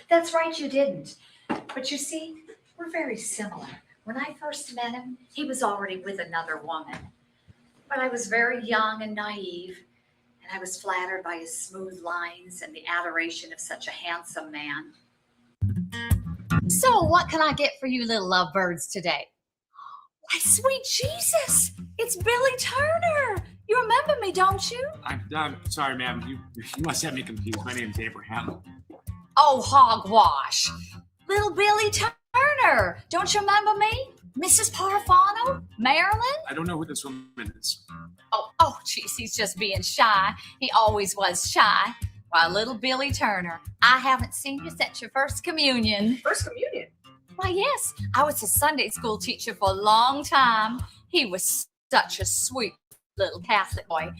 That's right, you didn't. But you see, we're very similar. When I first met him, he was already with another woman. But I was very young and naive, and I was flattered by his smooth lines and the adoration of such a handsome man. So, what can I get for you little lovebirds today? Why, sweet Jesus, it's Billy Turner. You remember me, don't you? I'm sorry, ma'am. You must have me confused. My name's Abraham. Oh, hogwash. Little Billy Turner. Don't you remember me? Mrs. Parfano? Marilyn? I don't know who this woman is. Oh, geez, he's just being shy. He always was shy. Why, little Billy Turner, I haven't seen you since your first communion. First communion. Why, yes, I was a Sunday school teacher for a long time. He was such a sweet little Catholic boy.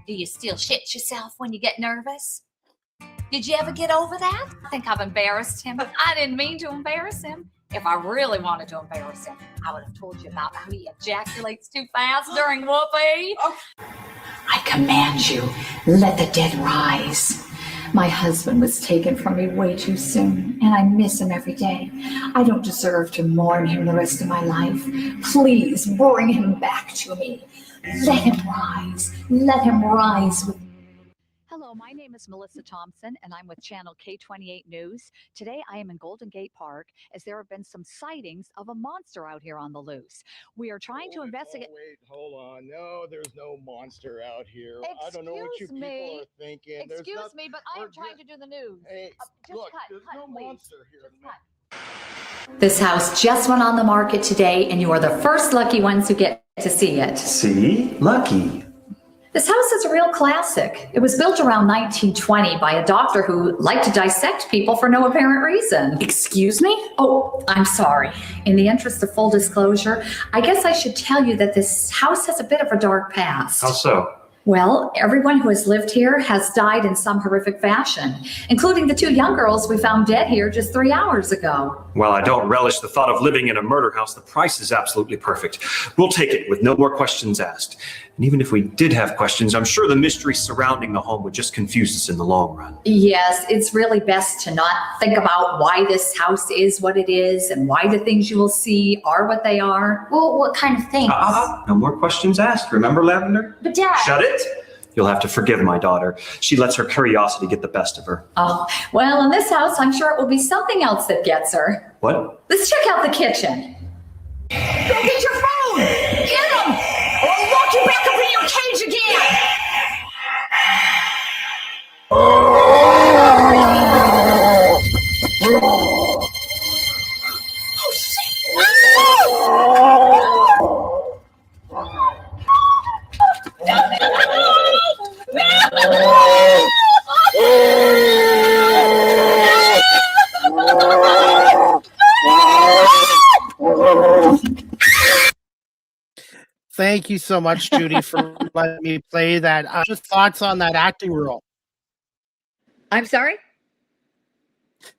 Do you still shit yourself when you get nervous? Did you ever get over that? I think I've embarrassed him. I didn't mean to embarrass him. If I really wanted to embarrass him, I would have told you about how he ejaculates too fast during whoopee. I command you, let the dead rise. My husband was taken from me way too soon, and I miss him every day. I don't deserve to mourn him the rest of my life. Please bring him back to me. Let him rise. Let him rise with Hello, my name is Melissa Thompson, and I'm with Channel K28 News. Today, I am in Golden Gate Park as there have been some sightings of a monster out here on the loose. We are trying to investigate. Oh, wait, hold on. No, there's no monster out here. I don't know what you Excuse people me. are thinking. Excuse me, but I am we're trying to do the news. Hey, Just look, cut, there's cut, no please. monster here. Just cut. This house just went on the market today, and you are the first lucky ones who get to see it. See? Lucky. This house is a real classic. It was built around 1920 by a doctor who liked to dissect people for no apparent reason. Excuse me? Oh, I'm sorry. In the interest of full disclosure, I guess I should tell you that this house has a bit of a dark past. How so? Well, everyone who has lived here has died in some horrific fashion, including the 2 young girls we found dead here just 3 hours ago. Well, I don't relish the thought of living in a murder house. The price is absolutely perfect. We'll take it with no more questions asked. And even if we did have questions, I'm sure the mystery surrounding the home would just confuse us in the long run. Yes, it's really best to not think about why this house is what it is and why the things you will see are what they are. Well, what kind of things? No more questions asked. Remember, Lavender? But Dad. Shut it! You'll have to forgive my daughter. She lets her curiosity get the best of her. Oh, well, in this house, I'm sure it will be something else that gets her. What? Let's check out the kitchen. Go get your phone! Get him! Or I'll lock you back up in your cage again! Oh, shit! Thank you so much, Judy, for letting me play that. Just thoughts on that acting role. I'm sorry?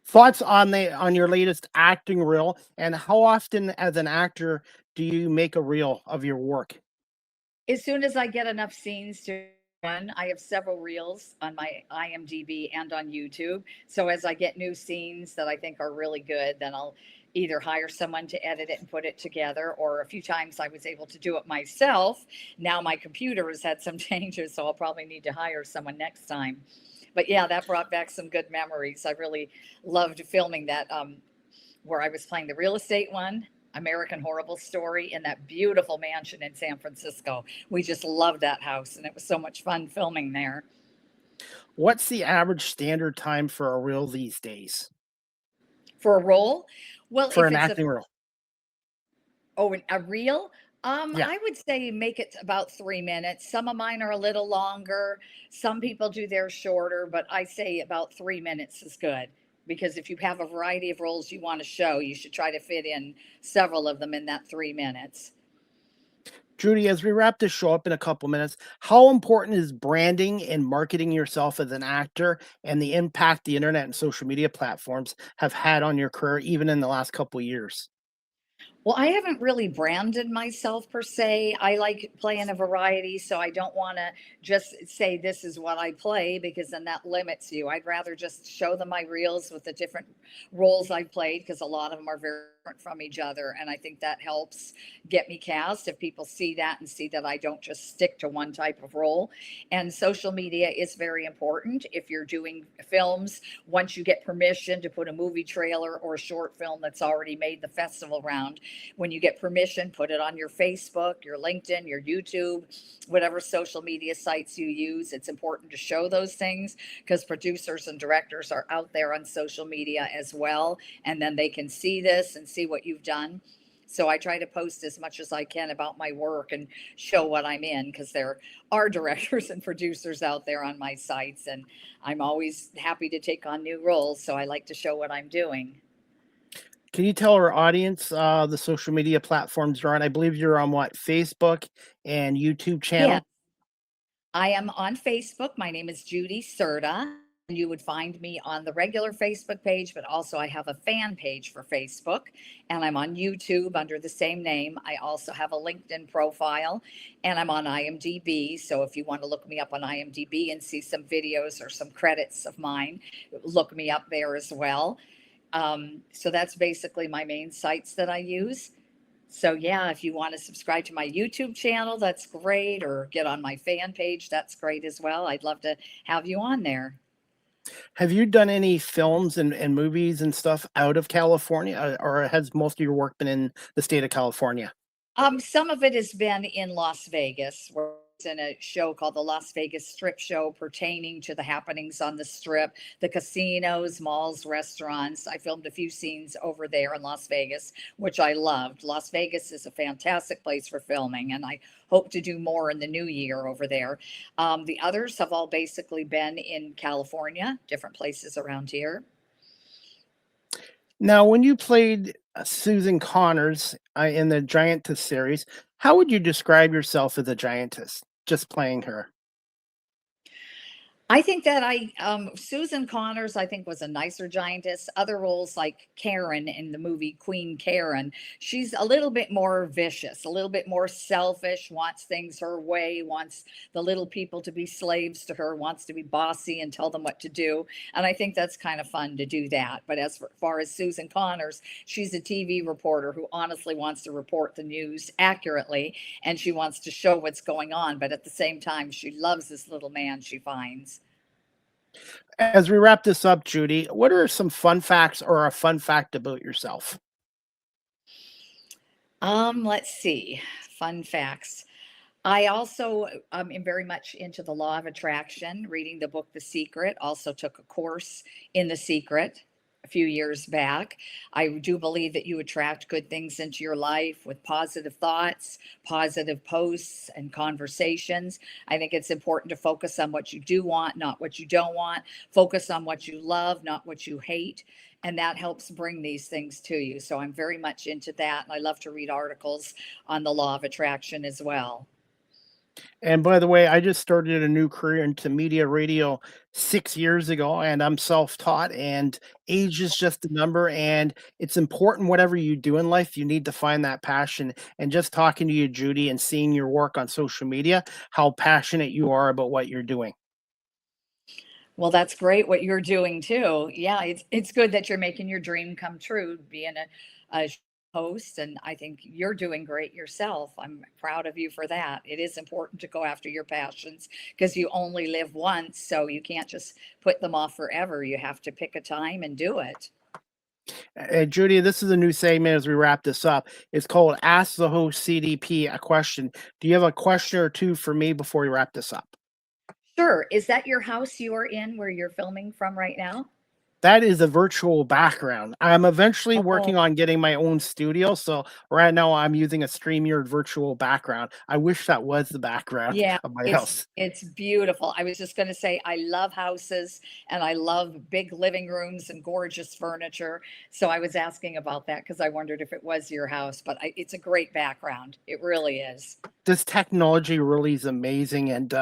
Thoughts on your latest acting reel, and how often as an actor do you make a reel of your work? As soon as I get enough scenes to run, I have several reels on my IMDb and on YouTube. So as I get new scenes that I think are really good, then I'll either hire someone to edit it and put it together, or a few times I was able to do it myself. Now my computer has had some changes, so I'll probably need to hire someone next time. But yeah, that brought back some good memories. I really loved filming that, where I was playing the real estate one, American Horrible Story, in that beautiful mansion in San Francisco. We just loved that house, and it was so much fun filming there. What's the average standard time for a reel these days? For a role? Well, For if an it's acting reel? a reel? Yeah. I would say make it about 3 minutes. Some of mine are a little longer. Some people do theirs shorter, but I say about 3 minutes is good. Because if you have a variety of roles you want to show, you should try to fit in several of them in that 3 minutes. Judy, as we wrap this show up in a couple minutes, how important is branding and marketing yourself as an actor and the impact the internet and social media platforms have had on your career, even in the last couple of years? Well, I haven't really branded myself per se. I like playing a variety, so I don't want to just say this is what I play, because then that limits you. I'd rather just show them my reels with the different roles I've played, because a lot of them are very different from each other. And I think that helps get me cast if people see that and see that I don't just stick to one type of role. And social media is very important. If you're doing films, once you get permission to put a movie trailer or a short film that's already made the festival round, when you get permission, put it on your Facebook, your LinkedIn, your YouTube, whatever social media sites you use. It's important to show those things, because producers and directors are out there on social media as well. And then they can see this and see what you've done. So I try to post as much as I can about my work and show what I'm in, because there are directors and producers out there on my sites, and I'm always happy to take on new roles. So I like to show what I'm doing. Can you tell our audience the social media platforms you're on? I believe you're on what, Facebook and YouTube channel? Yeah, I am on Facebook. My name is Judy Cerda. And you would find me on the regular Facebook page, but also I have a fan page for Facebook, and I'm on YouTube under the same name. I also have a LinkedIn profile, and I'm on IMDb. So if you want to look me up on IMDb and see some videos or some credits of mine, look me up there as well. So that's basically my main sites that I use. So yeah, if you want to subscribe to my YouTube channel, that's great, or get on my fan page, that's great as well. I'd love to have you on there. Have you done any films and movies and stuff out of California, or has most of your work been in the state of California? Some of it has been in Las Vegas, where it's in a show called the Las Vegas Strip Show, pertaining to the happenings on the strip, the casinos, malls, restaurants. I filmed a few scenes over there in Las Vegas, which I loved. Las Vegas is a fantastic place for filming, and I hope to do more in the new year over there. The others have all basically been in California, different places around here. Now, when you played Susan Connors in the Giantess series, how would you describe yourself as a giantess? Just playing her. I think that Susan Connors, I think, was a nicer giantess. Other roles like Karen in the movie Queen Karen, she's a little bit more vicious, a little bit more selfish, wants things her way, wants the little people to be slaves to her, wants to be bossy and tell them what to do. And I think that's kind of fun to do that. But as far as Susan Connors, she's a TV reporter who honestly wants to report the news accurately, and she wants to show what's going on. But at the same time, she loves this little man she finds. As we wrap this up, Judy, what are some fun facts or a fun fact about yourself? Let's see. Fun facts. I also am very much into the law of attraction, reading the book The Secret. Also took a course in The Secret a few years back. I do believe that you attract good things into your life with positive thoughts, positive posts, and conversations. I think it's important to focus on what you do want, not what you don't want. Focus on what you love, not what you hate. And that helps bring these things to you. So I'm very much into that. And I love to read articles on the law of attraction as well. And by the way, I just started a new career into media radio 6 years ago, and I'm self-taught, and age is just a number. And it's important, whatever you do in life, you need to find that passion. And just talking to you, Judy, and seeing your work on social media, how passionate you are about what you're doing. Well, that's great what you're doing too. Yeah, it's good that you're making your dream come true, being a host, and I think you're doing great yourself. I'm proud of you for that. It is important to go after your passions because you only live once, so you can't just put them off forever. You have to pick a time and do it. Judy, this is a new segment as we wrap this up. It's called Ask the Host CDP a Question. Do you have a question or two for me before we wrap this up? Sure. Is that your house you are in where you're filming from right now? That is a virtual background. I'm eventually Oh, working on getting my own studio. So right now I'm using a StreamYard virtual background. I wish that was the background yeah, of my house. it's beautiful. I was just going to say I love houses and I love big living rooms and gorgeous furniture. So I was asking about that because I wondered if it was your house, but it's a great background. It really is. This technology really is amazing, and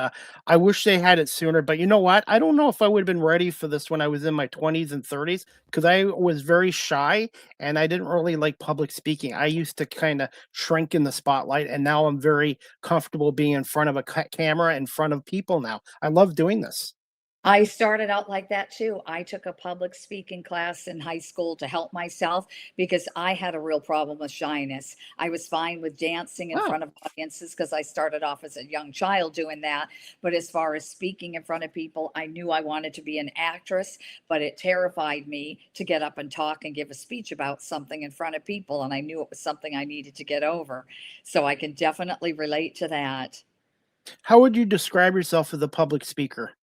I wish they had it sooner. But you know what? I don't know if I would have been ready for this when I was in my 20s and 30s because I was very shy and I didn't really like public speaking. I used to kind of shrink in the spotlight, and now I'm very comfortable being in front of a camera in front of people now. I love doing this. I started out like that too. I took a public speaking class in high school to help myself because I had a real problem with shyness. I was fine with dancing in Oh, front of audiences because I started off as a young child doing that. But as far as speaking in front of people, I knew I wanted to be an actress, but it terrified me to get up and talk and give a speech about something in front of people. And I knew it was something I needed to get over. So I can definitely relate to that. how would you describe yourself as a public speaker?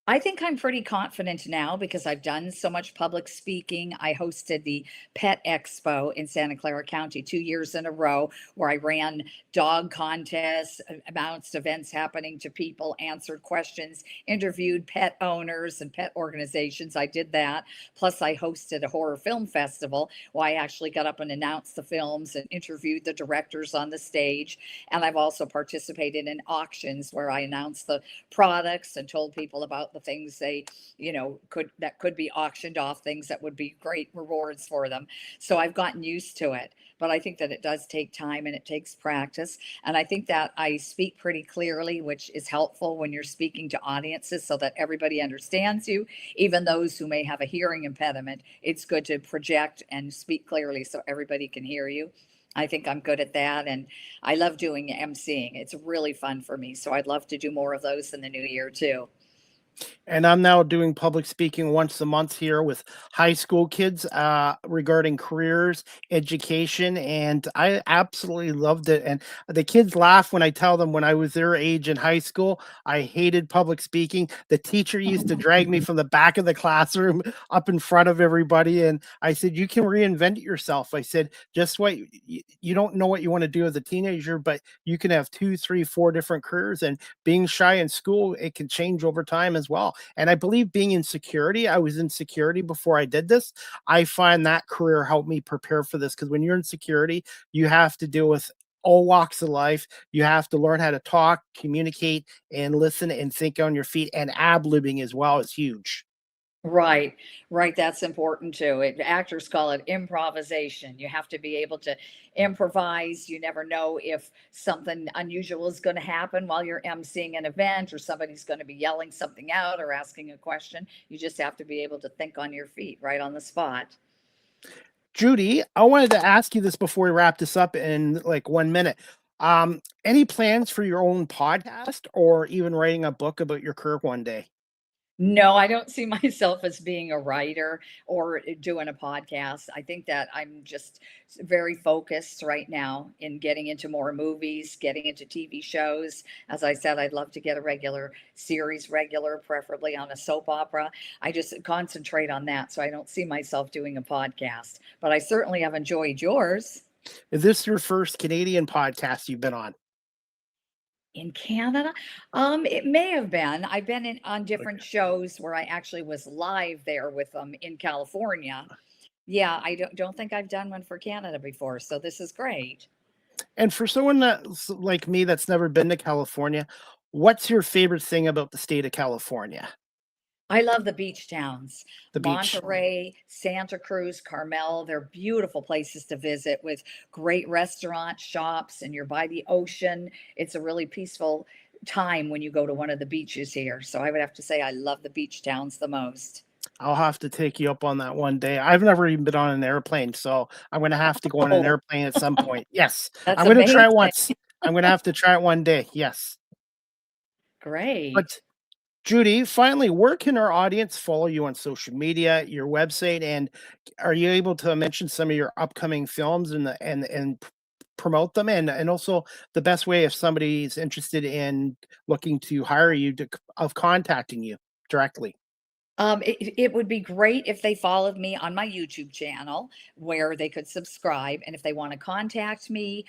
I think I'm pretty confident now because I've done so much public speaking. I hosted the Pet Expo in Santa Clara County 2 years in a row, where I ran dog contests, announced events happening to people, answered questions, interviewed pet owners and pet organizations. I did that. Plus, I hosted a horror film festival where I actually got up and announced the films and interviewed the directors on the stage. And I've also participated in auctions where I announced the products and told people about the things they could be auctioned off, things that would be great rewards for them. So I've gotten used to it, but I think that it does take time and it takes practice. And I think that I speak pretty clearly, which is helpful when you're speaking to audiences so that everybody understands you. Even those who may have a hearing impediment, it's good to project and speak clearly so everybody can hear you. I think I'm good at that. And I love doing emceeing. It's really fun for me. So I'd love to do more of those in the new year too. And I'm now doing public speaking once a month here with high school kids regarding careers, education, and I absolutely loved it. And the kids laugh when I tell them when I was their age in high school, I hated public speaking. The teacher used to drag me from the back of the classroom up in front of everybody, and I said, "You can reinvent yourself." I said, "Just wait. You don't know what you want to do as a teenager, but you can have two, three, four different careers, and being shy in school, it can change over time as well." And I believe being in security, I was in security before I did this. I find that career helped me prepare for this because when you're in security, you have to deal with all walks of life. You have to learn how to talk, communicate, and listen and think on your feet. And ab libbing as well is huge. Right, right. That's important too. Actors call it improvisation. You have to be able to improvise. You never know if something unusual is going to happen while you're emceeing an event, or somebody's going to be yelling something out or asking a question. You just have to be able to think on your feet right on the spot. Judy, I wanted to ask you this before we wrap this up in like 1 minute. Any plans for your own podcast or even writing a book about your career one day? No, I don't see myself as being a writer or doing a podcast. I think that I'm just very focused right now in getting into more movies, getting into TV shows. As I said, I'd love to get a regular series, preferably on a soap opera. I just concentrate on that. So I don't see myself doing a podcast, but I certainly have enjoyed yours. Is this your first Canadian podcast you've been on? In Canada? It may have been. I've been on different shows where I actually was live there with them in California. Yeah, I don't think I've done one for Canada before, so this is great. And for someone that's like me that's never been to California, what's your favorite thing about the state of California? I love the beach towns. The beach. Monterey, Santa Cruz, Carmel, they're beautiful places to visit with great restaurants, shops, and you're by the ocean. It's a really peaceful time when you go to one of the beaches here. So I would have to say I love the beach towns the most. I'll have to take you up on that one day. I've never even been on an airplane, so I'm gonna have to go on an Oh, airplane at some point. Yes, that's I'm gonna try amazing. it once. I'm gonna have to try it one day. Yes. But Great. Judy, finally, where can our audience follow you on social media, your website, and are you able to mention some of your upcoming films and promote them and also the best way if somebody's interested in looking to hire you of contacting you directly? It would be great if they followed me on my YouTube channel where they could subscribe. And if they want to contact me,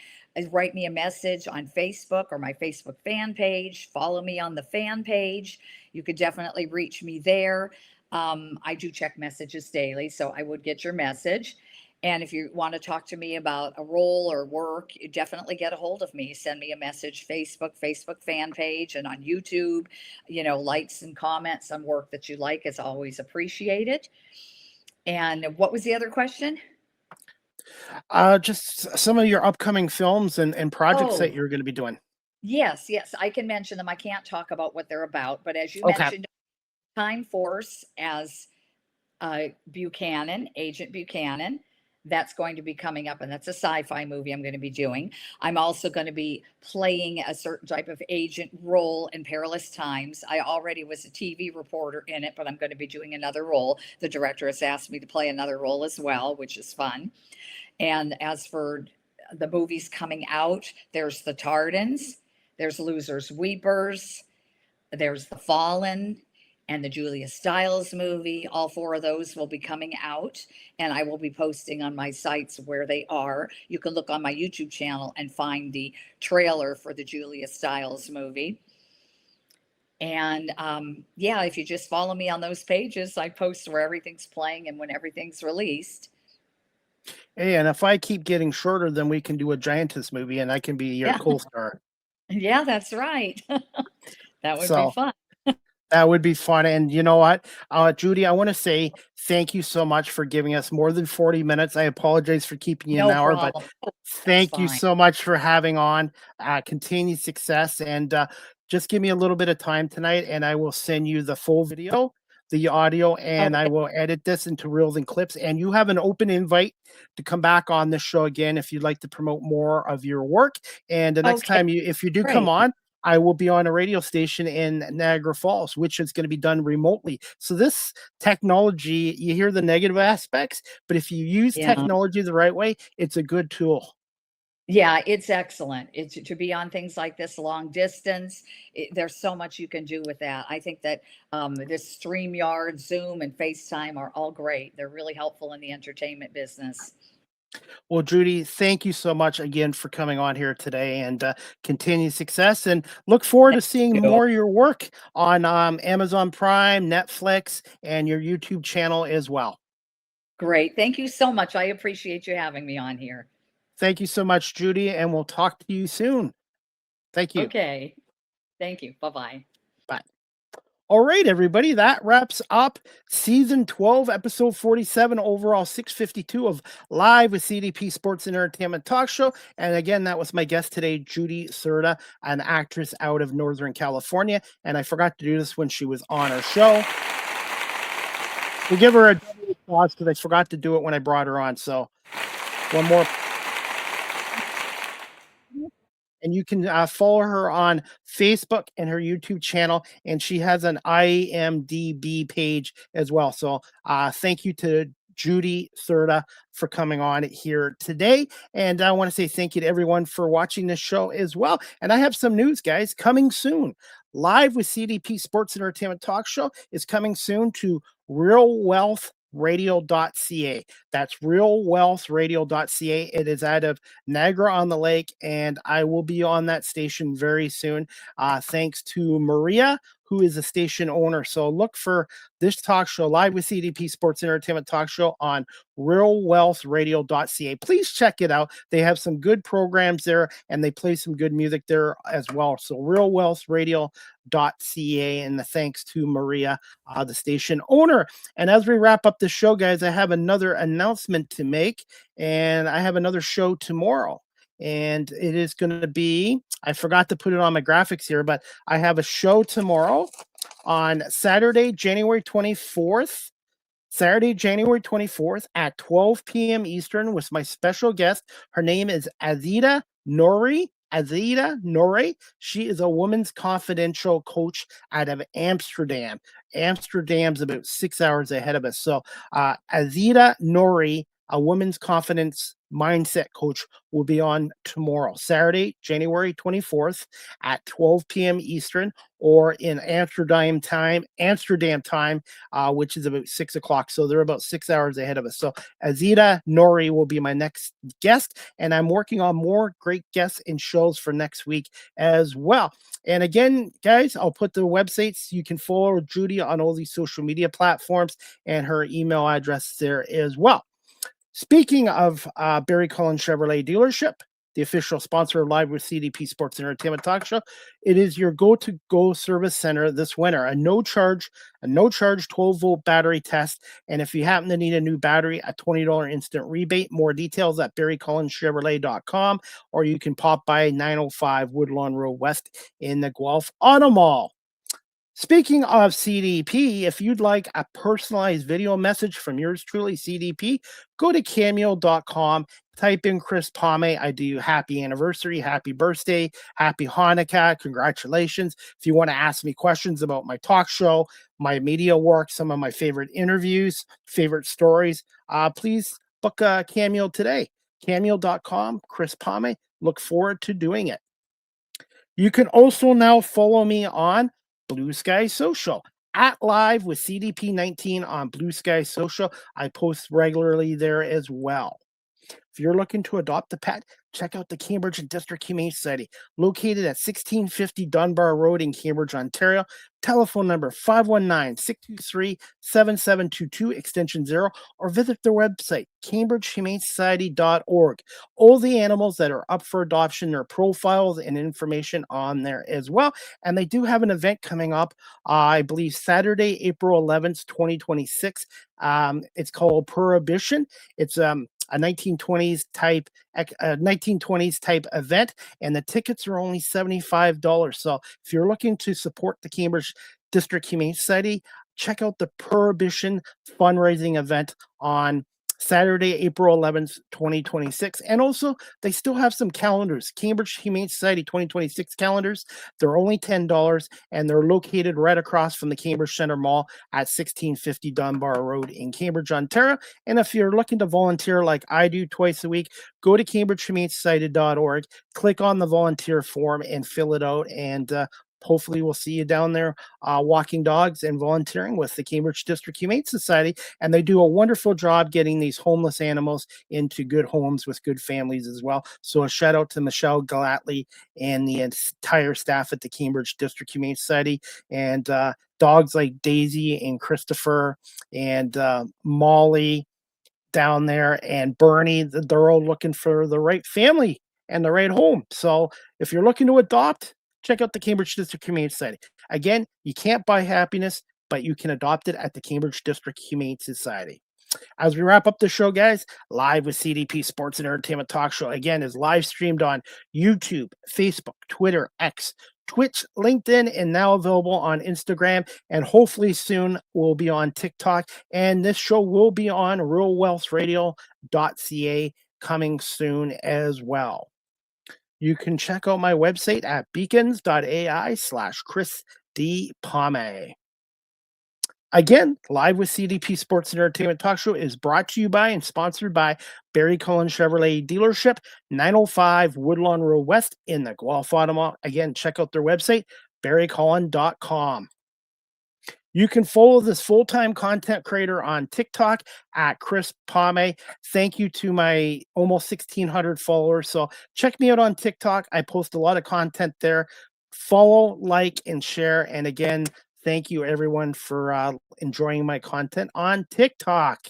write me a message on Facebook or my Facebook fan page, follow me on the fan page. You could definitely reach me there. I do check messages daily, so I would get your message. And if you want to talk to me about a role or work, you definitely get a hold of me. Send me a message, Facebook fan page, and on YouTube. Likes and comments on work that you like is always appreciated. And what was the other question? Just some of your upcoming films and projects that Oh, you're going to be doing. yes, yes, I can mention them. I can't talk about what they're about, but as you Okay. mentioned, Time Force as Agent Buchanan. That's going to be coming up, and that's a sci-fi movie I'm going to be doing. I'm also going to be playing a certain type of agent role in Perilous Times. I already was a TV reporter in it, but I'm going to be doing another role. The director has asked me to play another role as well, which is fun. And as for the movies coming out, there's The Tardens, there's Losers Weepers, there's The Fallen, and the Julia Stiles movie. All four of those will be coming out, and I will be posting on my sites where they are. You can look on my YouTube channel and find the trailer for the Julia Stiles movie. And yeah, if you just follow me on those pages, I post where everything's playing and when everything's released. Hey, and if I keep getting shorter, then we can do a Giantess movie, and I can be your Yeah, co-star. yeah, that's right. That would be So fun. that would be fun. And you know what, Judy, I want to say thank you so much for giving us more than 40 minutes. I apologize for keeping you an No hour, but problem. That's thank you fine. so much for having on. Continued success, and just give me a little bit of time tonight, and I will send you the full video the audio, and I will edit this into reels and clips. And you have an open invite to come back on this show again if you'd like to promote more of your work. And the next time if you do come on, I will be on a radio station in Niagara Falls, which is going to be done remotely. So this technology, you hear the negative aspects, but if you use technology the right way, it's a good tool. Yeah, it's excellent. It's to be on things like this long distance. There's so much you can do with that. I think that this StreamYard, Zoom, and FaceTime are all great. They're really helpful in the entertainment business. Well, Judy, thank you so much again for coming on here today, and continued success. And look forward to seeing more of your work on Amazon Prime, Netflix, and your YouTube channel as well. Great. Thank you so much. I appreciate you having me on here. Thank you so much, Judy, and we'll talk to you soon. Thank you. Okay. Thank you. Bye-bye. Bye. All right, everybody, that wraps up season 12, episode 47, overall 652 of Live with CDP Sports and Entertainment Talk Show. And again, that was my guest today, Judy Cerda, an actress out of Northern California. And I forgot to do this when she was on our show. We'll give her a double applause because I forgot to do it when I brought her on. So one more. And you can follow her on Facebook and her YouTube channel. And she has an IMDb page as well. So thank you to Judy Cerda for coming on here today. And I want to say thank you to everyone for watching this show as well. And I have some news, guys, coming soon. Live with CDP Sports and Entertainment Talk Show is coming soon to realwealthradio.ca. That's realwealthradio.ca. It is out of Niagara-on-the-Lake, and I will be on that station very soon. Thanks to Maria, who is a station owner. So look for this talk show, Live with CDP Sports and Entertainment Talk Show, on realwealthradio.ca. Please check it out. They have some good programs there, and they play some good music there as well. So realwealthradio.ca, and the thanks to Maria, the station owner. And as we wrap up the show, guys, I have another announcement to make, and I have another show tomorrow. And it is going to be, I forgot to put it on my graphics here, but I have a show tomorrow on Saturday, January 24th. Saturday, January 24th at 12 p.m. Eastern with my special guest. Her name is Azita Nori. She is a women's confidential coach out of Amsterdam. Amsterdam's about 6 hours ahead of us. So Azita Nori, a women's confidence mindset coach, will be on tomorrow, Saturday, January 24th at 12 p.m. Eastern, or in Amsterdam time, which is about 6 o'clock. So they're about 6 hours ahead of us. So Azita Nori will be my next guest, and I'm working on more great guests and shows for next week as well. And again, guys, I'll put the websites. You can follow Judy on all these social media platforms, and her email address there as well. Speaking of Barry Cullen Chevrolet dealership, the official sponsor of Live with CDP Sports and Entertainment Talk Show, it is your go-to-go service center this winter. A no-charge 12-volt battery test. And if you happen to need a new battery, a $20 instant rebate. More details at barrycullenchevrolet.com, or you can pop by 905 Woodlawn Road West in the Guelph Auto Mall. Speaking of CDP, if you'd like a personalized video message from yours truly, CDP, go to cameo.com, type in Chris Palme. I do happy anniversary, happy birthday, happy Hanukkah, congratulations. If you want to ask me questions about my talk show, my media work, some of my favorite interviews, favorite stories, please book a Cameo today. Cameo.com, Chris Palme. Look forward to doing it. You can also now follow me on Blue Sky Social at Live with CDP19 on Blue Sky Social. I post regularly there as well. If you're looking to adopt a pet, check out the Cambridge District Humane Society, located at 1650 Dunbar Road in Cambridge, Ontario. Telephone number 519-623-7722, extension 0, or visit their website, cambridgehumanesociety.org. All the animals that are up for adoption, their profiles and information on there as well. And they do have an event coming up, I believe Saturday, April 11th, 2026. It's called Prohibition. It's a 1920s type event, and the tickets are only $75. So if you're looking to support the Cambridge District Humane Society, check out the Prohibition fundraising event on Saturday, April 11th, 2026. And also, they still have some calendars, Cambridge Humane Society 2026 calendars. They're only $10, and they're located right across from the Cambridge Centre Mall at 1650 Dunbar Road in Cambridge, Ontario. And if you're looking to volunteer like I do twice a week, go to cambridgehumanesociety.org, click on the volunteer form and fill it out. And hopefully we'll see you down there walking dogs and volunteering with the Cambridge District Humane Society. And they do a wonderful job getting these homeless animals into good homes with good families as well. So a shout out to Michelle Gallatley and the entire staff at the Cambridge District Humane Society. And dogs like Daisy and Christopher and Molly down there and Bernie, they're all looking for the right family and the right home. So if you're looking to adopt, check out the Cambridge District Humane Society. Again, you can't buy happiness, but you can adopt it at the Cambridge District Humane Society. As we wrap up the show, guys, Live with CDP Sports and Entertainment Talk Show, again, is live streamed on YouTube, Facebook, Twitter, X, Twitch, LinkedIn, and now available on Instagram. And hopefully soon will be on TikTok. And this show will be on ruralwealthradio.ca coming soon as well. You can check out my website at beacons.ai/Chris D. Palme. Again, Live with CDP Sports and Entertainment Talk Show is brought to you by and sponsored by Barry Cullen Chevrolet Dealership, 905 Woodlawn Road West in the Guelph, Ottawa. Again, check out their website, barrycullen.com. You can follow this full-time content creator on TikTok at Chris Palme. Thank you to my almost 1,600 followers. So check me out on TikTok. I post a lot of content there. Follow, like, and share. And again, thank you everyone for enjoying my content on TikTok.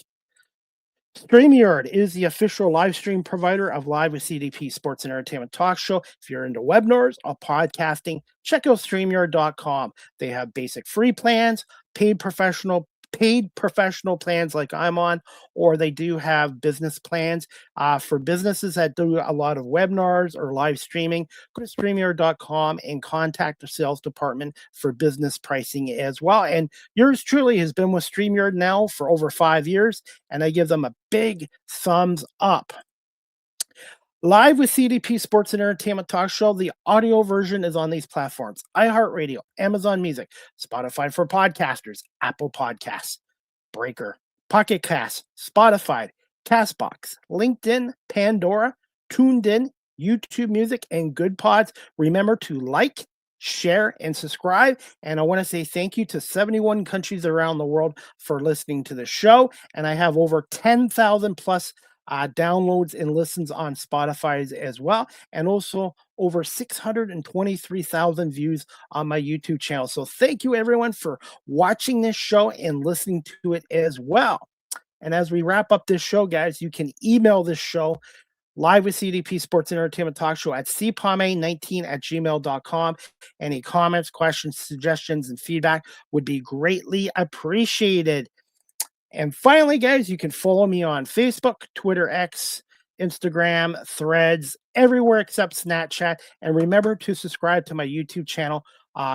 StreamYard is the official live stream provider of Live with CDP Sports and Entertainment Talk Show. If you're into webinars or podcasting, check out StreamYard.com. They have basic free plans, paid professional plans like I'm on, or they do have business plans for businesses that do a lot of webinars or live streaming. Go to StreamYard.com and contact the sales department for business pricing as well. And yours truly has been with StreamYard now for over 5 years, and I give them a big thumbs up. Live with CDP Sports and Entertainment Talk Show. The audio version is on these platforms: iHeartRadio, Amazon Music, Spotify for podcasters, Apple Podcasts, Breaker, Pocket Cast, Spotify, Castbox, LinkedIn, Pandora, Tuned In, YouTube Music, and Good Pods. Remember to like, share, and subscribe. And I want to say thank you to 71 countries around the world for listening to the show. And I have over 10,000 plus downloads and listens on Spotify as well, and also over 623,000 views on my YouTube channel. So thank you everyone for watching this show and listening to it as well. And as we wrap up this show, guys, you can email this show, Live with CDP Sports and Entertainment Talk Show, at cpalme19@gmail.com. Any comments, questions, suggestions, and feedback would be greatly appreciated. And finally, guys, you can follow me on Facebook, Twitter, X, Instagram, Threads, everywhere except Snapchat. And remember to subscribe to my YouTube channel,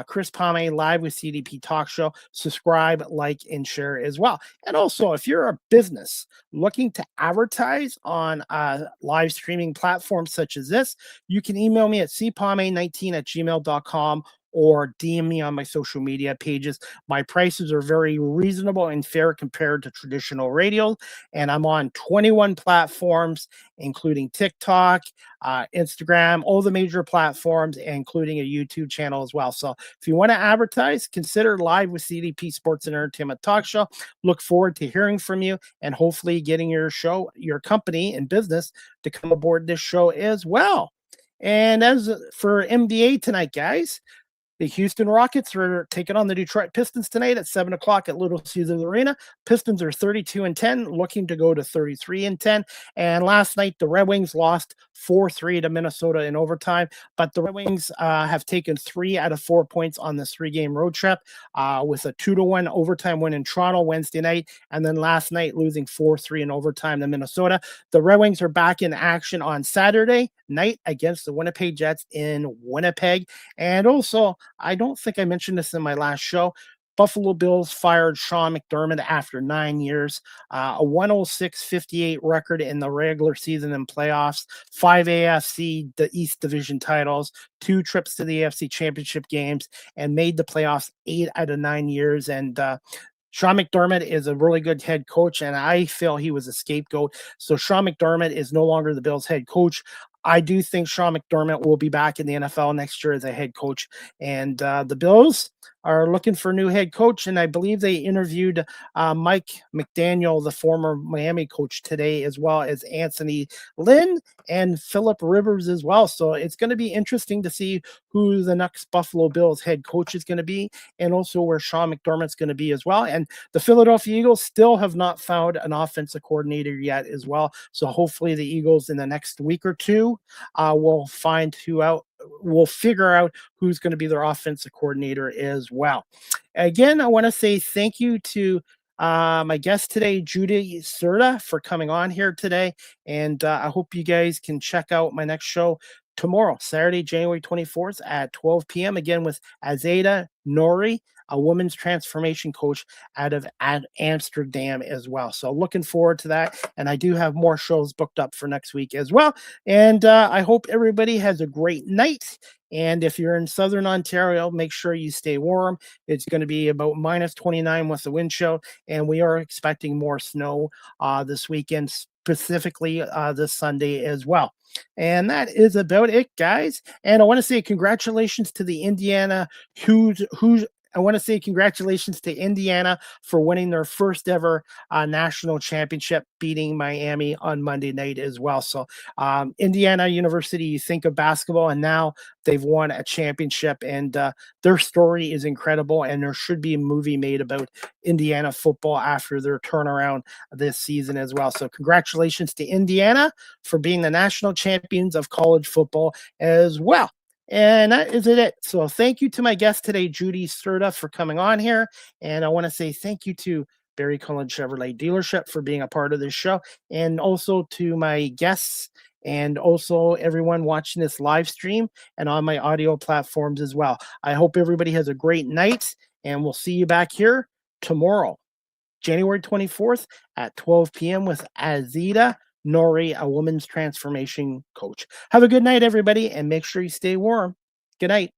Chris Palme Live with CDP Talk Show. Subscribe, like, and share as well. And also, if you're a business looking to advertise on live streaming platforms such as this, you can email me at cpalme19@gmail.com or DM me on my social media pages. My prices are very reasonable and fair compared to traditional radio. And I'm on 21 platforms, including TikTok, Instagram, all the major platforms, including a YouTube channel as well. So if you want to advertise, consider Live with CDP Sports and Entertainment Talk Show. Look forward to hearing from you and hopefully getting your show, your company and business to come aboard this show as well. And as for NBA tonight, guys, the Houston Rockets are taking on the Detroit Pistons tonight at 7 o'clock at Little Caesars Arena. Pistons are 32-10, looking to go to 33-10. And last night, the Red Wings lost 4-3 to Minnesota in overtime. But the Red Wings have taken 3 out of 4 points on this 3-game road trip with a 2-1 overtime win in Toronto Wednesday night. And then last night, losing 4-3 in overtime to Minnesota. The Red Wings are back in action on Saturday night against the Winnipeg Jets in Winnipeg. And also, I don't think I mentioned this in my last show, Buffalo Bills fired Sean McDermott after 9 years, a 106-58 record in the regular season and playoffs, 5 AFC the East Division titles, 2 trips to the AFC Championship games, and made the playoffs 8 out of 9 years. And Sean McDermott is a really good head coach, and I feel he was a scapegoat. So Sean McDermott is no longer the Bills head coach. I do think Sean McDermott will be back in the NFL next year as a head coach. And the Bills are looking for a new head coach, and I believe they interviewed Mike McDaniel, the former Miami coach, today, as well as Anthony Lynn and Philip Rivers as well. So it's going to be interesting to see who the next Buffalo Bills head coach is going to be, and also where Sean McDermott's going to be as well. And the Philadelphia Eagles still have not found an offensive coordinator yet as well. So hopefully the Eagles in the next week or two will figure out who's going to be their offensive coordinator as well. Again, I want to say thank you to my guest today, Judy Cerda, for coming on here today. And I hope you guys can check out my next show tomorrow, Saturday, January 24th at 12 p.m. Again with Azeda Nori, a women's transformation coach out of Amsterdam as well. So looking forward to that. And I do have more shows booked up for next week as well. And I hope everybody has a great night. And if you're in Southern Ontario, make sure you stay warm. It's going to be about minus 29 with the wind chill. And we are expecting more snow this weekend, specifically this Sunday as well. And that is about it, guys. And I want to say congratulations to the Indiana I want to say congratulations to Indiana for winning their first ever national championship, beating Miami on Monday night as well. So Indiana University, you think of basketball, and now they've won a championship, and their story is incredible. And there should be a movie made about Indiana football after their turnaround this season as well. So congratulations to Indiana for being the national champions of college football as well. And that is it. So thank you to my guest today, Judy Cerda, for coming on here. And I want to say thank you to Barry Cullen Chevrolet Dealership for being a part of this show, and also to my guests, and also everyone watching this live stream and on my audio platforms as well. I hope everybody has a great night, and we'll see you back here tomorrow, January 24th at 12 p.m. with Azeda Nori, a women's transformation coach. Have a good night, everybody, and make sure you stay warm. Good night.